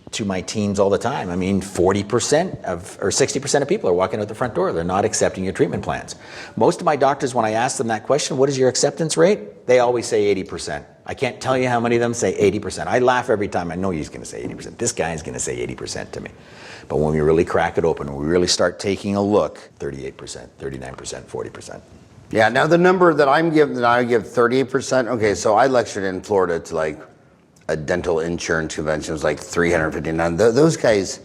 to my teams all the time. 40% or 60% of people are walking out the front door. They're not accepting your treatment plans. Most of my doctors, when I ask them that question, what is your acceptance rate? They always say 80%. I can't tell you how many of them say 80%. I laugh every time. I know he's going to say 80%. This guy is going to say 80% to me. But when we really crack it open, we really start taking a look, 38%, 39%, 40%. Yeah, now the number that I give 38%. Okay, so I lectured in Florida to like a dental insurance convention. It was like 359. Those guys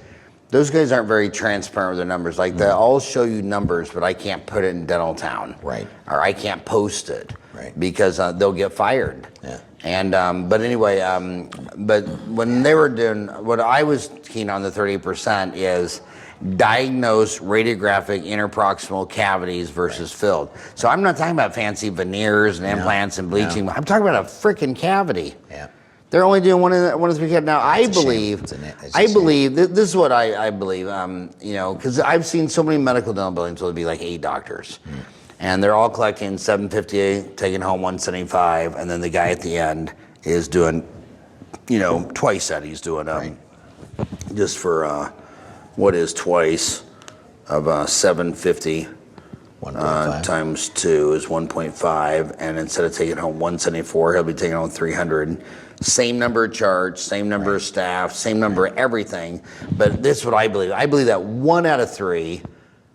aren't very transparent with their numbers. Like they'll show you numbers, but I can't put it in Dental Town. Right. Or I can't post it. Right. Because they'll get fired. Yeah. And but anyway, but when they were doing, what I was keen on, the 30%, is diagnose radiographic interproximal cavities versus filled. So I'm not talking about fancy veneers and implants and bleaching. I'm talking about a freaking cavity. Yeah. They're only doing one of the cavity. Now I believe, this is what I believe. Because I've seen so many medical dental buildings where there'll be like 8 doctors, and they're all collecting $758, taking home $175, and then the guy at the end is doing, twice that. He's doing just for what is twice of 750 times 2 is 1.5, and instead of taking home 174, he'll be taking home 300. Same number of charge, same number of staff, same number of everything. But this is what I believe. I believe that 1 out of 3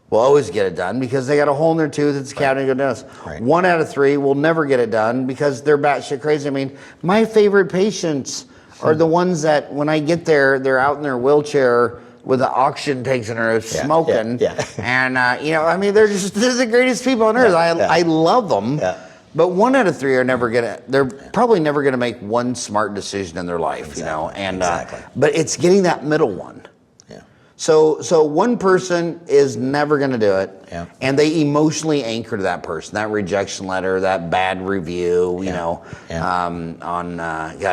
will always get it done because they got a hole in their tooth. It's a cavity to go dentist. Right. 1 out of 3 will never get it done because they're batshit crazy. My favorite patients are the ones that when I get there, they're out in their wheelchair with the oxygen tanks in their smoking. Yeah. And, they're the greatest people on earth. I love them. Yeah. But 1 out of 3 they're probably never gonna make one smart decision in their life, Exactly. But it's getting that middle one. Yeah. So one person is never gonna do it, and they emotionally anchor to that person, that rejection letter, that bad review, God,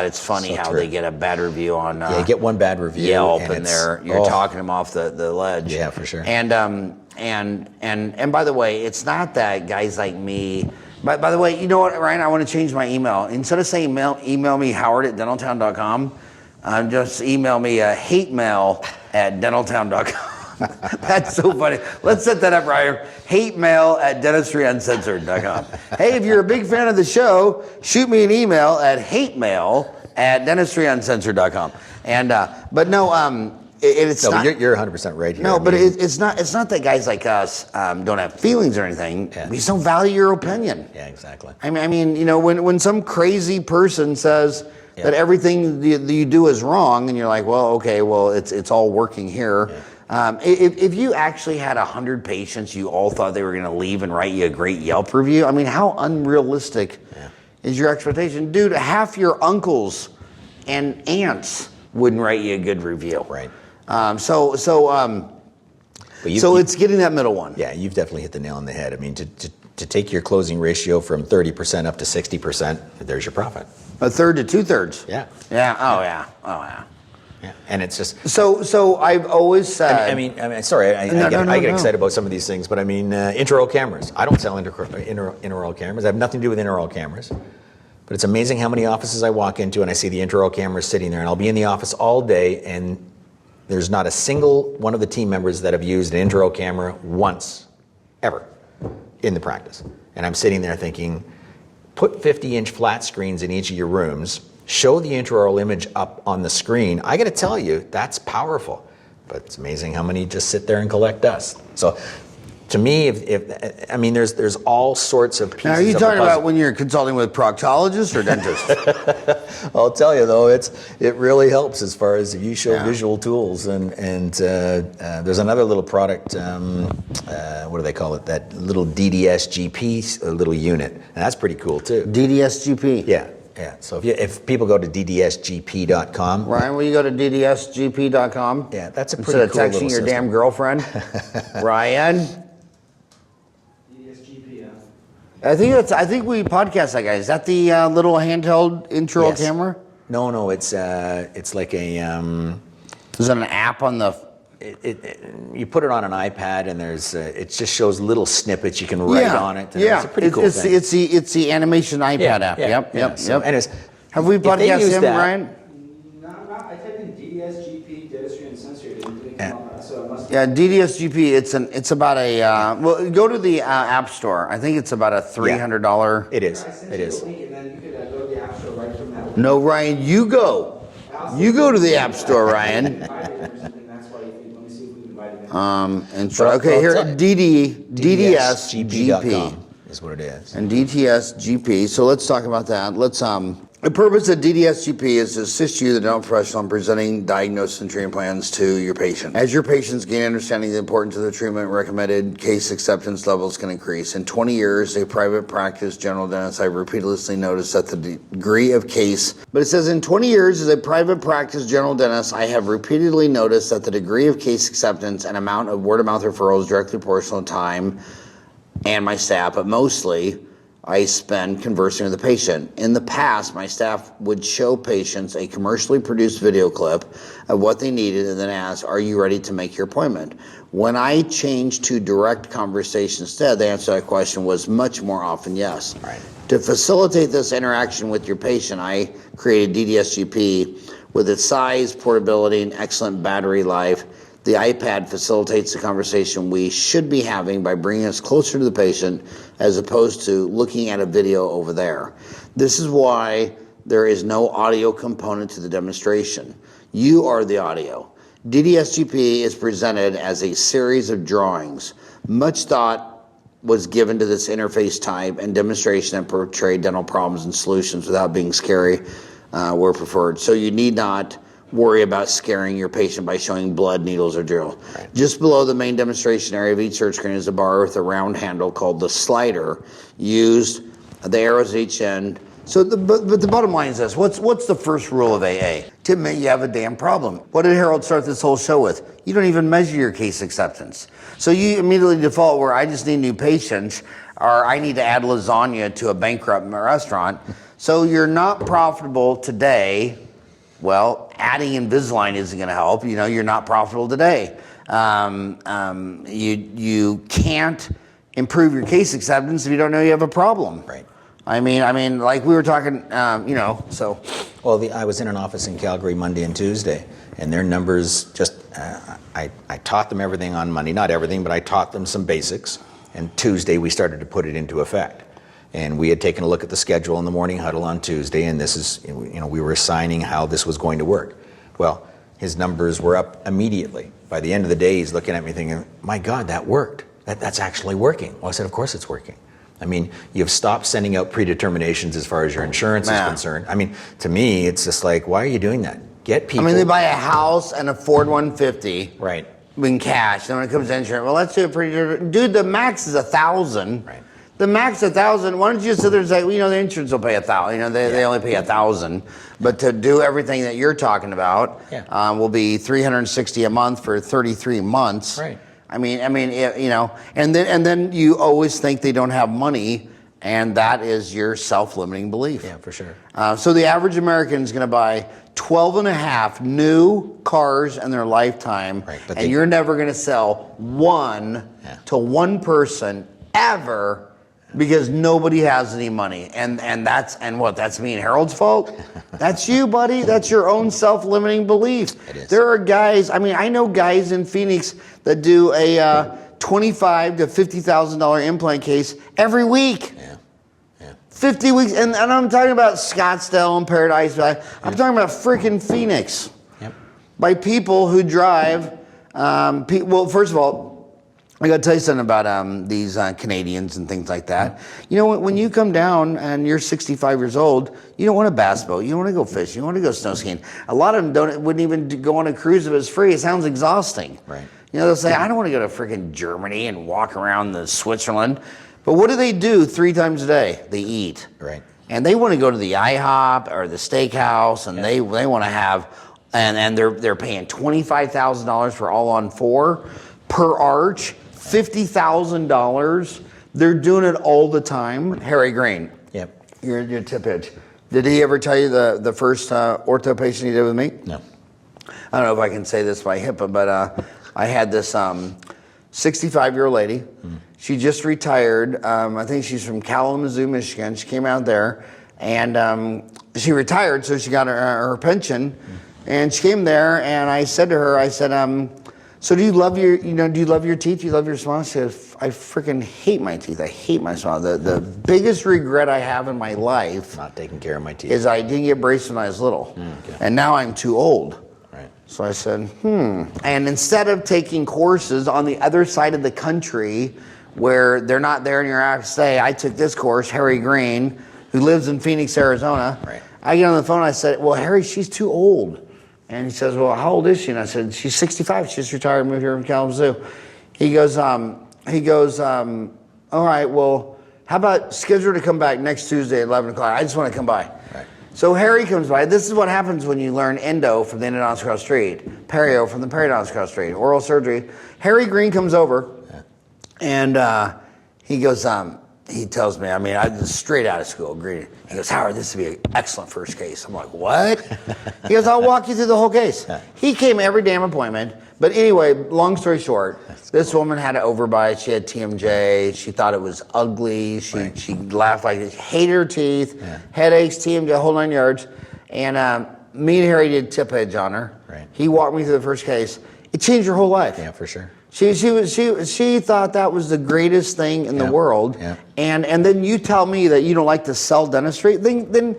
it's funny how they get a bad review on get one bad review, Yelp, and you're talking them off the ledge. Yeah, for sure. And by the way, it's not that guys like me. By the way, you know what, Ryan? I want to change my email. Instead of saying email me howard@dentaltown.com, just email me hatemail@dentaltown.com. That's so funny. Let's set that up, Ryan. hatemail@dentistryuncensored.com. Hey, if you're a big fan of the show, shoot me an email at hatemail@dentistryuncensored.com. And but no, it's No, not. but you're 100% right here. No, I but mean, it's not that guys like us don't have feelings or anything. Yeah. We just don't value your opinion. yeah, exactly. I mean, when some crazy person says Yeah. that everything you do is wrong, and you're like, well, okay, well, it's all working here. If you actually had 100 patients, you all thought they were going to leave and write you a great Yelp review. I mean, how unrealistic is your expectation, dude? Half your uncles and aunts wouldn't write you a good review. Right. So it's getting that middle one. Yeah, you've definitely hit the nail on the head. I mean, to take your closing ratio from 30% up to 60%, there's your profit. A third to 2/3. Yeah. Yeah. Oh yeah. Oh yeah. Yeah. And it's just. So I've always said. I mean, sorry, I get excited about some of these things, but I mean, intraoral cameras. I don't sell intraoral cameras. I have nothing to do with intraoral cameras. But it's amazing how many offices I walk into and I see the intraoral cameras sitting there, and I'll be in the office all day, and there's not a single one of the team members that have used an intraoral camera once, ever, in the practice. And I'm sitting there thinking, put 50-inch flat screens in each of your rooms, show the intraoral image up on the screen. I got to tell you, that's powerful. But it's amazing how many just sit there and collect dust. So, to me, I mean, there's all sorts of pieces. Now, are you of talking the puzzle. about when you're consulting with proctologists or dentists? I'll tell you though, it really helps as far as if you show visual tools, and there's another little product. What do they call it? That little DDS-GP little unit, and that's pretty cool too. DDS-GP. Yeah. Yeah. So if people go to ddsgp.com, Ryan, will you go to ddsgp.com? Yeah, that's a pretty Instead of cool texting little your system. damn girlfriend, Ryan. I think we podcast that guy. Is that the little handheld intraoral Yes. camera? No, it's like a. Is that an app on the? You put it on an iPad, and it just shows little snippets you can write on it. And Yeah, it's a pretty cool thing. It's the animation iPad app. Yep. So, anyways, Have we if they podcast use him, that- Ryan? No, I typed in DSGP, Dentistry Uncensored, and it didn't come up, so it must Yeah, DDSGP. It's about a well. Go to the App Store. I think it's about a $300. It is. I sent It you is. the link, and then you could go to the App Store right from that. No, Ryan, you go. You go to the App Store, Ryan. Invite him or something, that's why let me see if we can invite him in. And so, okay, here DDSGP DDSGP.com is what it is. and DTSGP. So let's talk about that. The purpose of DDSGP is to assist you, the dental professional, in presenting diagnosis and treatment plans to your patient. As your patients gain understanding of the importance of the treatment, recommended case acceptance levels can increase. In 20 years, a private practice general dentist, I've repeatedly noticed that the degree of case, but it says in 20 years as a private practice general dentist, I have repeatedly noticed that the degree of case acceptance and amount of word-of-mouth referrals directly proportional to time and my staff, but mostly I spend conversing with the patient. In the past, my staff would show patients a commercially produced video clip of what they needed and then ask, are you ready to make your appointment? When I changed to direct conversation instead, the answer to that question was much more often yes. Right. To facilitate this interaction with your patient, I created DDSGP with its size, portability, and excellent battery life. The iPad facilitates the conversation we should be having by bringing us closer to the patient as opposed to looking at a video over there. This is why there is no audio component to the demonstration. You are the audio. DDSGP is presented as a series of drawings. Much thought was given to this interface type and demonstration that portray dental problems and solutions without being scary were preferred. So you need not worry about scaring your patient by showing blood, needles, or drill. Right. Just below the main demonstration area of each search screen is a bar with a round handle called the slider. Use the arrows at each end. So, but the bottom line is this: what's the first rule of AA? To admit you have a damn problem. What did Harold start this whole show with? You don't even measure your case acceptance. So you immediately default where I just need new patients, or I need to add lasagna to a bankrupt restaurant. So you're not profitable today. Well, adding Invisalign isn't going to help. You know, you're not profitable today. You can't improve your case acceptance if you don't know you have a problem. Right. I mean, like we were talking, so. Well, I was in an office in Calgary Monday and Tuesday, and their numbers just, I taught them everything on Monday, not everything, but I taught them some basics, and Tuesday we started to put it into effect. And we had taken a look at the schedule in the morning huddle on Tuesday, and this is, we were assigning how this was going to work. Well, his numbers were up immediately. By the end of the day, he's looking at me thinking, my God, that worked. That's actually working. Well, I said, of course it's working. I mean, you've stopped sending out predeterminations as far as your insurance is concerned. I mean, to me, it's just like, why are you doing that? Get people. I mean, they buy a house and a Ford 150. Right. In cash. Then when it comes to insurance, well, let's do it dude, the max is $1,000. Right. The max $1,000. Why don't you just sit there and say, well, you know, the insurance will pay $1,000. You know, they only pay $1,000. But to do everything that you're talking about, will be $360 a month for 33 months. Right. I mean, you know, and then you always think they don't have money, and that is your self-limiting belief. Yeah, for sure. So the average American is going to buy 12 and a half new cars in their lifetime, Right, and you're never going to sell one to one person ever because nobody has any money. And that's me and Harold's fault? That's you, buddy. That's your own self-limiting belief. It is. There are guys, I mean, I know guys in Phoenix that do a $25,000 to $50,000 implant case every week. 50 weeks, and I'm talking about Scottsdale and Paradise Valley. I'm talking about freaking Phoenix. By people who drive, well, first of all, I got to tell you something about these Canadians and things like that. You know, when you come down and you're 65 years old, you don't want a bass boat. You don't want to go fishing. You don't want to go snow skiing. A lot of them wouldn't even go on a cruise if it's free. It sounds exhausting. Right. You know, they'll say, I don't want to go to freaking Germany and walk around the Switzerland. But what do 3 times a day? They eat. Right. And they want to go to the IHOP or the steakhouse, and they want to have, and they're paying $25,000 for all on 4 per arch, $50,000. They're doing it all the time. Harry Green. Yep. Your tip pitch. Did he ever tell you the first ortho patient he did with me? No. I don't know if I can say this by HIPAA, but I had this 65-year-old lady. She just retired. I think she's from Kalamazoo, Michigan. She came out there, and she retired, so she got her pension. And she came there, and I said to her, so do you love your teeth? Do you love your smile? She says, I freaking hate my teeth. I hate my smile. The biggest regret I have in my life, not taking care of my teeth, is I didn't get braces when I was little, and now I'm too old. Right. So I said, And instead of taking courses on the other side of the country where they're not there and you're out to stay, I took this course, Harry Green, who lives in Phoenix, Arizona. Right. I get on the phone, I said, well, Harry, she's too old. And he says, well, how old is she? And I said, she's 65. She just retired, moved here from Kalamazoo. He goes, all right, well, how about schedule her to come back next Tuesday at 11 o'clock? I just want to come by. Right. So Harry comes by. This is what happens when you learn endo from the endodontist across the street, perio from the periodontist across the street, oral surgery. Harry Green comes over, and he goes, he tells me, I'm straight out of school, Green. He goes, Howard, this would be an excellent first case. I'm like, what? He goes, I'll walk you through the whole case. He came every damn appointment. But anyway, long story short, this woman had an overbite. She had TMJ. She thought it was ugly. She laughed like this. Hated her teeth, headaches, TMJ, whole 9 yards. And me and Harry did tip edge on her. Right. He walked me through the first case. It changed her whole life. Yeah, for sure. She thought that was the greatest thing in the world. Yeah. And then you tell me that you don't like to sell dentistry, then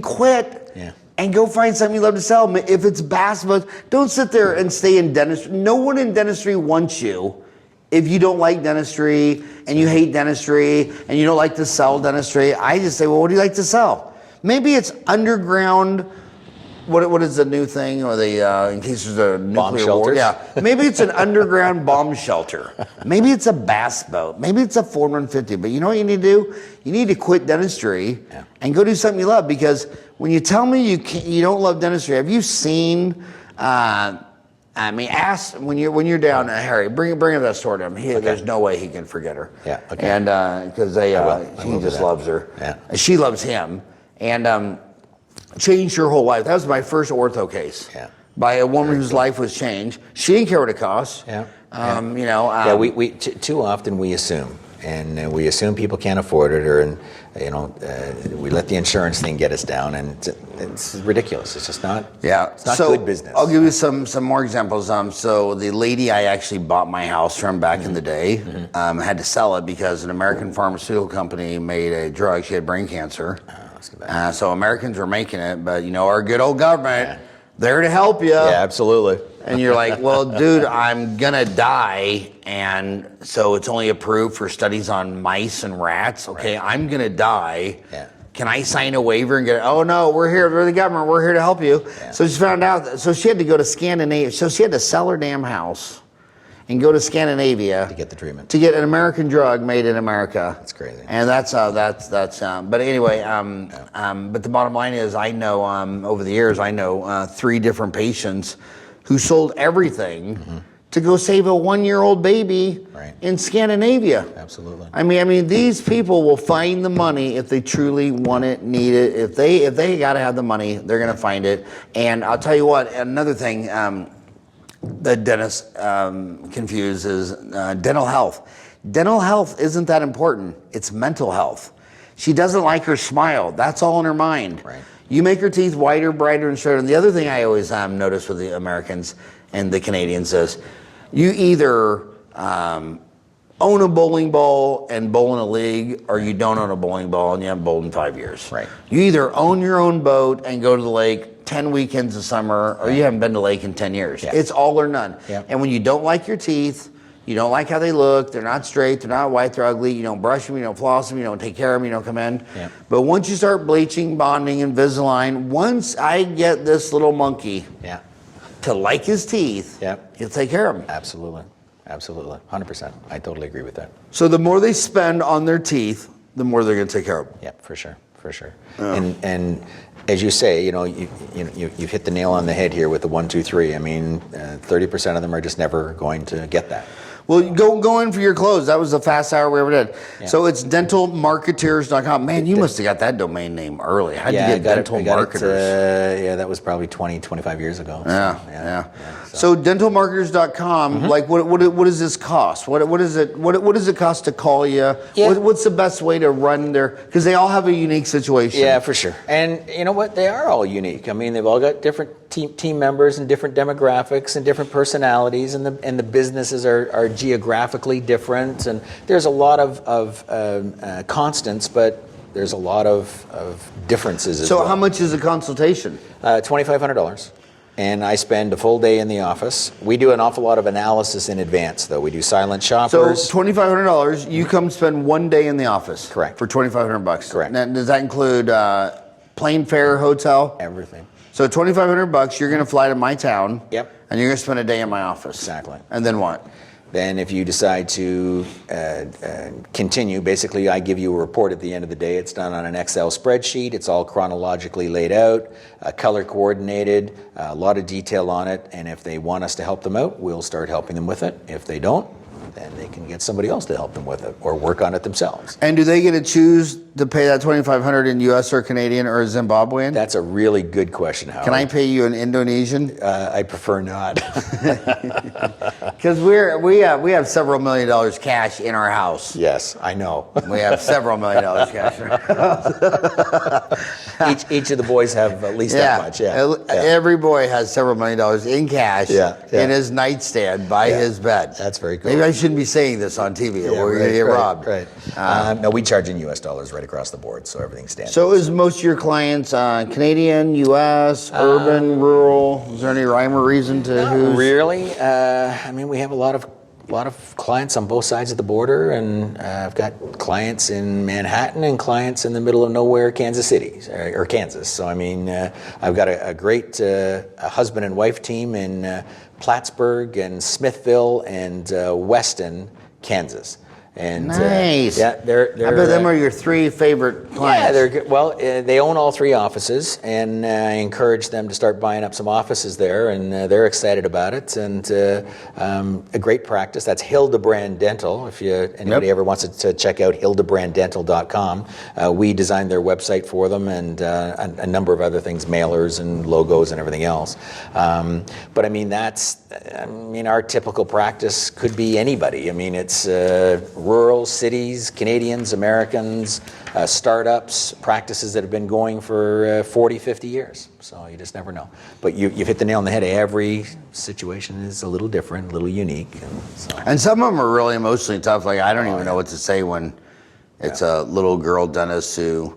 quit. Yeah. And go find something you love to sell. If it's bass boats, don't sit there and stay in dentistry. No one in dentistry wants you if you don't like dentistry and you hate dentistry and you don't like to sell dentistry. I just say, well, what do you like to sell? Maybe it's underground. What is the new thing, or the in case there's a nuclear war? Yeah, maybe it's an underground bomb shelter. Maybe it's a bass boat. Maybe it's a Ford 150. But you know what you need to do? You need to quit dentistry and go do something you love. Because when you tell me you don't love dentistry, have you seen? Ask when you're down, Harry. Bring up that story to him. There's no way he can forget her. Yeah. Okay. And because he just loves her. Yeah. She loves him. And changed your whole life. That was my first ortho case. Yeah. By a woman whose life was changed. She didn't care what it cost. Yeah. We too often we assume, and we assume people can't afford it, or we let the insurance thing get us down, and it's ridiculous. It's just not. Yeah. It's not good business. I'll give you some more examples. So the lady I actually bought my house from back in the day had to sell it because an American pharmaceutical company made a drug. She had brain cancer. So Americans were making it, but our good old government, there to help you. Yeah, absolutely. And you're like, well, dude, I'm gonna die, and so it's only approved for studies on mice and rats. Okay, Right. I'm gonna die. Yeah. Can I sign a waiver and get? Oh no, we're the government. We're here to help you. Yeah. So she found out. So she had to go to Scandinavia. So she had to sell her damn house and go to Scandinavia To get the treatment. to get an American drug made in America. That's crazy. And that's. But anyway, but the bottom line is, I know over the years, I know 3 different patients who sold everything to go save a 1-year-old baby Right. in Scandinavia. Absolutely. I mean, these people will find the money if they truly want it, need it. If they got to have the money, they're going to find it. And I'll tell you what, another thing that dentists confuse is dental health. Dental health isn't that important. It's mental health. She doesn't like her smile. That's all in her mind. Right. You make her teeth whiter, brighter, and straighter. And the other thing I always notice with the Americans and the Canadians is, you either own a bowling ball and bowl in a league, or you don't own a bowling ball and you haven't bowled in 5 years. Right. You either own your own boat and go to the lake 10 weekends a summer, or you haven't been to the lake in 10 years. Yeah. It's all or none. Yeah. And when you don't like your teeth, you don't like how they look, they're not straight, they're not white, they're ugly, you don't brush them, you don't floss them, you don't take care of them, you don't come in. Yeah. But once you start bleaching, bonding, Invisalign, once I get this little monkey Yeah. to like his teeth, Yeah. he'll take care of them. Absolutely. Absolutely. 100%. I totally agree with that. So the more they spend on their teeth, the more they're going to take care of them. Yeah, for sure. For sure. And as you say, you've hit the nail on the head here with the 1, 2, 3. I mean, 30% of them are just never going to get that. Well, go in for your clothes. That was the fast hour we ever did. Yeah. So it's dentalmarketeers.com. Man, you must have got that domain name early. How'd you get dental marketers? Yeah, that was probably 20, 25 years ago. So, Yeah. So dentalmarketers.com, like what does this cost? What does it cost to call you? Yeah. What's the best way to run their, because they all have a unique situation. Yeah, for sure. And you know what? They are all unique. I mean, they've all got different team members and different demographics and different personalities, and the businesses are geographically different. And there's a lot of constants, but there's a lot of differences as well. So how much is a consultation? $2,500. And I spend a full day in the office. We do an awful lot of analysis in advance, though. We do silent So shoppers. $2,500, you come spend 1 day in the office. Correct. For $2,500. Correct. Now, does that include plane fare, hotel? Everything. So $2,500, you're going to fly to my town. Yep. And you're going to spend a day in my office. Exactly. And then what? Then if you decide to continue, basically I give you a report at the end of the day. It's done on an Excel spreadsheet. It's all chronologically laid out, color coordinated, a lot of detail on it. And if they want us to help them out, we'll start helping them with it. If they don't, then they can get somebody else to help them with it or work on it themselves. And do they get to choose to pay that $2,500 in US or Canadian or Zimbabwean? That's a really good question, Howard. Can I pay you in Indonesian? I prefer not. Because we have several $1 million cash in our house. Yes, I know. We have several $1 million cash in our house. Each of the boys have at least that much. Yeah. Every boy has several $1 million in cash Yeah. in his nightstand by his bed. That's very cool. Maybe I shouldn't be saying this on TV. Yeah, We're going to get robbed. Right. No, we charge in U.S. dollars right across the board, so everything's standard. So is most of your clients Canadian, U.S., urban, rural? Is there any rhyme or reason to who's? Really? I mean, we have a lot of clients on both sides of the border, and I've got clients in Manhattan and clients in the middle of nowhere, Kansas City or Kansas. So I mean, I've got a great husband and wife team in Plattsburgh and Smithville and Weston, Kansas. And Nice. they're I bet them are your 3 favorite clients. yeah, they're good. Well, they own all 3 offices, and I encourage them to start buying up some offices there, and they're excited about it. And a great practice. That's Hildebrand Dental. If anybody ever wants to check out hildebranddental.com, we designed their website for them, and a number of other things, mailers and logos and everything else. But I mean, our typical practice could be anybody. I mean, it's rural cities, Canadians, Americans, startups, practices that have been going for 40, 50 years. So you just never know. But you've hit the nail on the head. Every situation is a little different, a little unique. And some of them are really emotionally tough. Like, I don't even know what to say when it's a little girl dentist who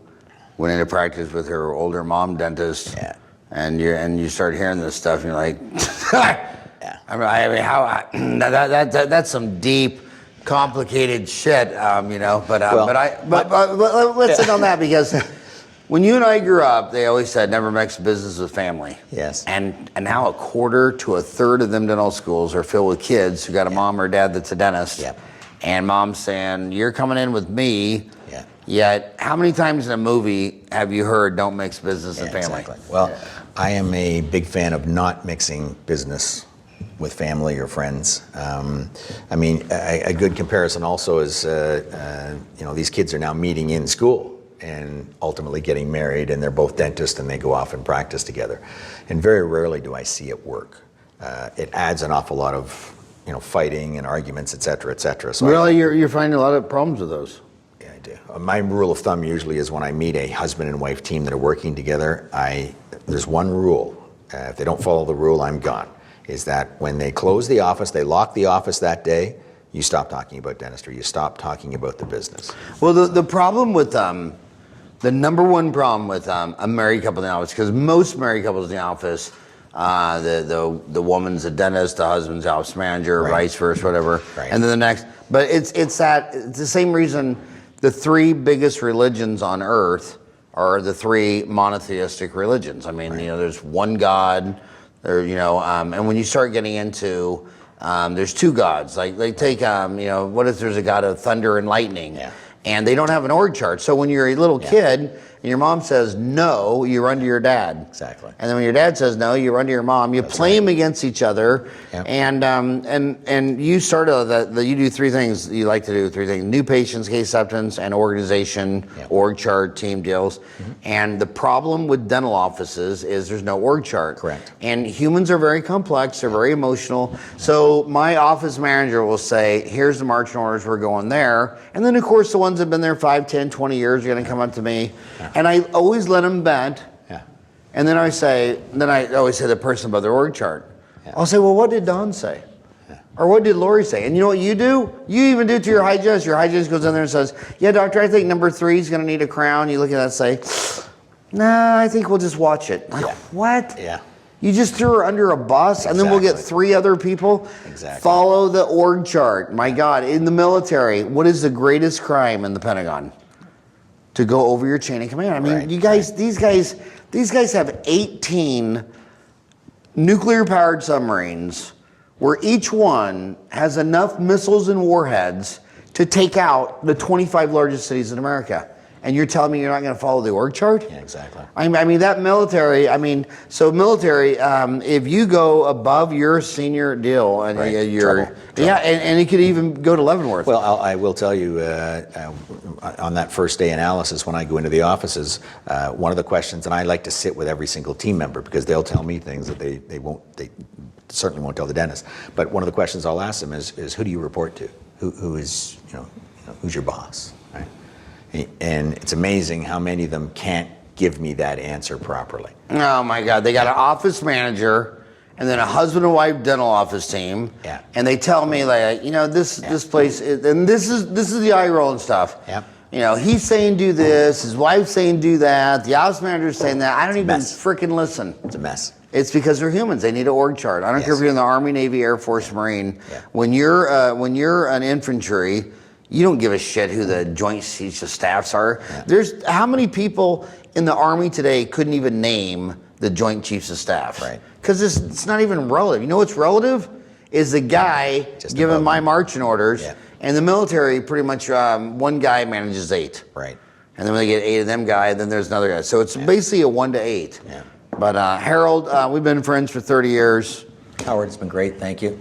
went into practice with her older mom dentist. Yeah. and you start hearing this stuff, and you're like, Yeah. I mean, how that's some deep, complicated shit, you know. But let's sit on that, because when you and I grew up, they always said never mix business with family. Yes. And now a quarter to a third of them dental schools are filled with kids who got a mom or dad that's a dentist. Yep. And mom's saying, "You're coming in with me." Yeah. Yet, how many times in a movie have you heard "Don't mix business and family"? Exactly. Well, I am a big fan of not mixing business with family or friends. I mean, a good comparison also is, you know, these kids are now meeting in school and ultimately getting married, and they're both dentists and they go off and practice together. And very rarely do I see it work. It adds an awful lot of, you know, fighting and arguments, et cetera, et cetera. So Really, you're finding a lot of problems with those. yeah, I do. My rule of thumb usually is when I meet a husband and wife team that are working together, there's one rule. If they don't follow the rule, I'm gone. Is that when they close the office, they lock the office that day, you stop talking about dentistry. You stop talking about the business. Well, the problem with the number one problem with a married couple in the office, because most married couples in the office, the woman's a dentist, the husband's office manager, Right. vice versa, whatever, Right. and then the next. But it's the same reason the three biggest religions on earth are the three monotheistic religions. I mean, you know, there's one God, you know, and when you start getting into, there's two gods. Like take, you know, what if there's a god of thunder and lightning? Yeah. And they don't have an org chart. So when you're a little kid and your mom says no, you run to your dad. Exactly. And then when your dad says no, you run to your mom. You play them against each other. Yep. And you sort of you do three things. You like to do three things: new patients, case acceptance, and organization, Yep. org chart, team deals. And the problem with dental offices is there's no org chart. Correct. And humans are very complex. They're very emotional. So my office manager will say, here's the marching orders, we're going there. And then, of course, the ones that have been there 5, 10, 20 years are going to come up to me. And I always let them vent. Yeah. And then I always say the person about their org chart. Yeah. I'll say, well, what did Don say? Or what did Lori say? And you know what you do? You even do it to your hygienist. Your hygienist goes in there and says, yeah, doctor, I think number 3 is going to need a crown. You look at that and say, nah, I think we'll just watch it. Like, Yeah. what? Yeah. You just threw her under a bus, and then we'll get Exactly. 3 other people. Exactly. Follow the org chart. My God, in the military, what is the greatest crime in the Pentagon? To go over your chain of command. I mean, Right. you guys, these guys have 18 nuclear-powered submarines, where each one has enough missiles and warheads to take out the 25 largest cities in America. And you're telling me you're not going to follow the org chart? Yeah, exactly. I mean, that military, military, if you go above your senior deal, and Right. you're, Trouble. yeah, and it could even go to Leavenworth. Well, I will tell you, on that first day analysis, when I go into the offices, one of the questions, and I like to sit with every single team member because they'll tell me things that they certainly won't tell the dentist. But one of the questions I'll ask them is who do you report to? Who is, who's your boss, right? And it's amazing how many of them can't give me that answer properly. Oh my God, they got an office manager and then a husband and wife dental office team. Yeah. And they tell me like, this place, and this is the eye roll and stuff. Yep. He's saying do this, his wife's saying do that, the office manager's saying that. I don't even mess. freaking listen. It's a mess. It's because they're humans. They need an org chart. I don't care if you're in the Army, Navy, Air Force, Marine. Yeah. When you're an infantry, you don't give a shit who the joint chiefs of staffs are. Yeah. There's how many people in the Army today couldn't even name the joint chiefs of staff? Right. Because it's not even relative. You know what's relative? Is the guy Just giving above my him. marching orders. Yeah. And the military, pretty much one guy manages 8. Right. And then when they get 8 of them guy, then there's another guy. So it's basically a 1 to 8. Yeah. But Harold, we've been friends for 30 years. Howard, it's been great. Thank you.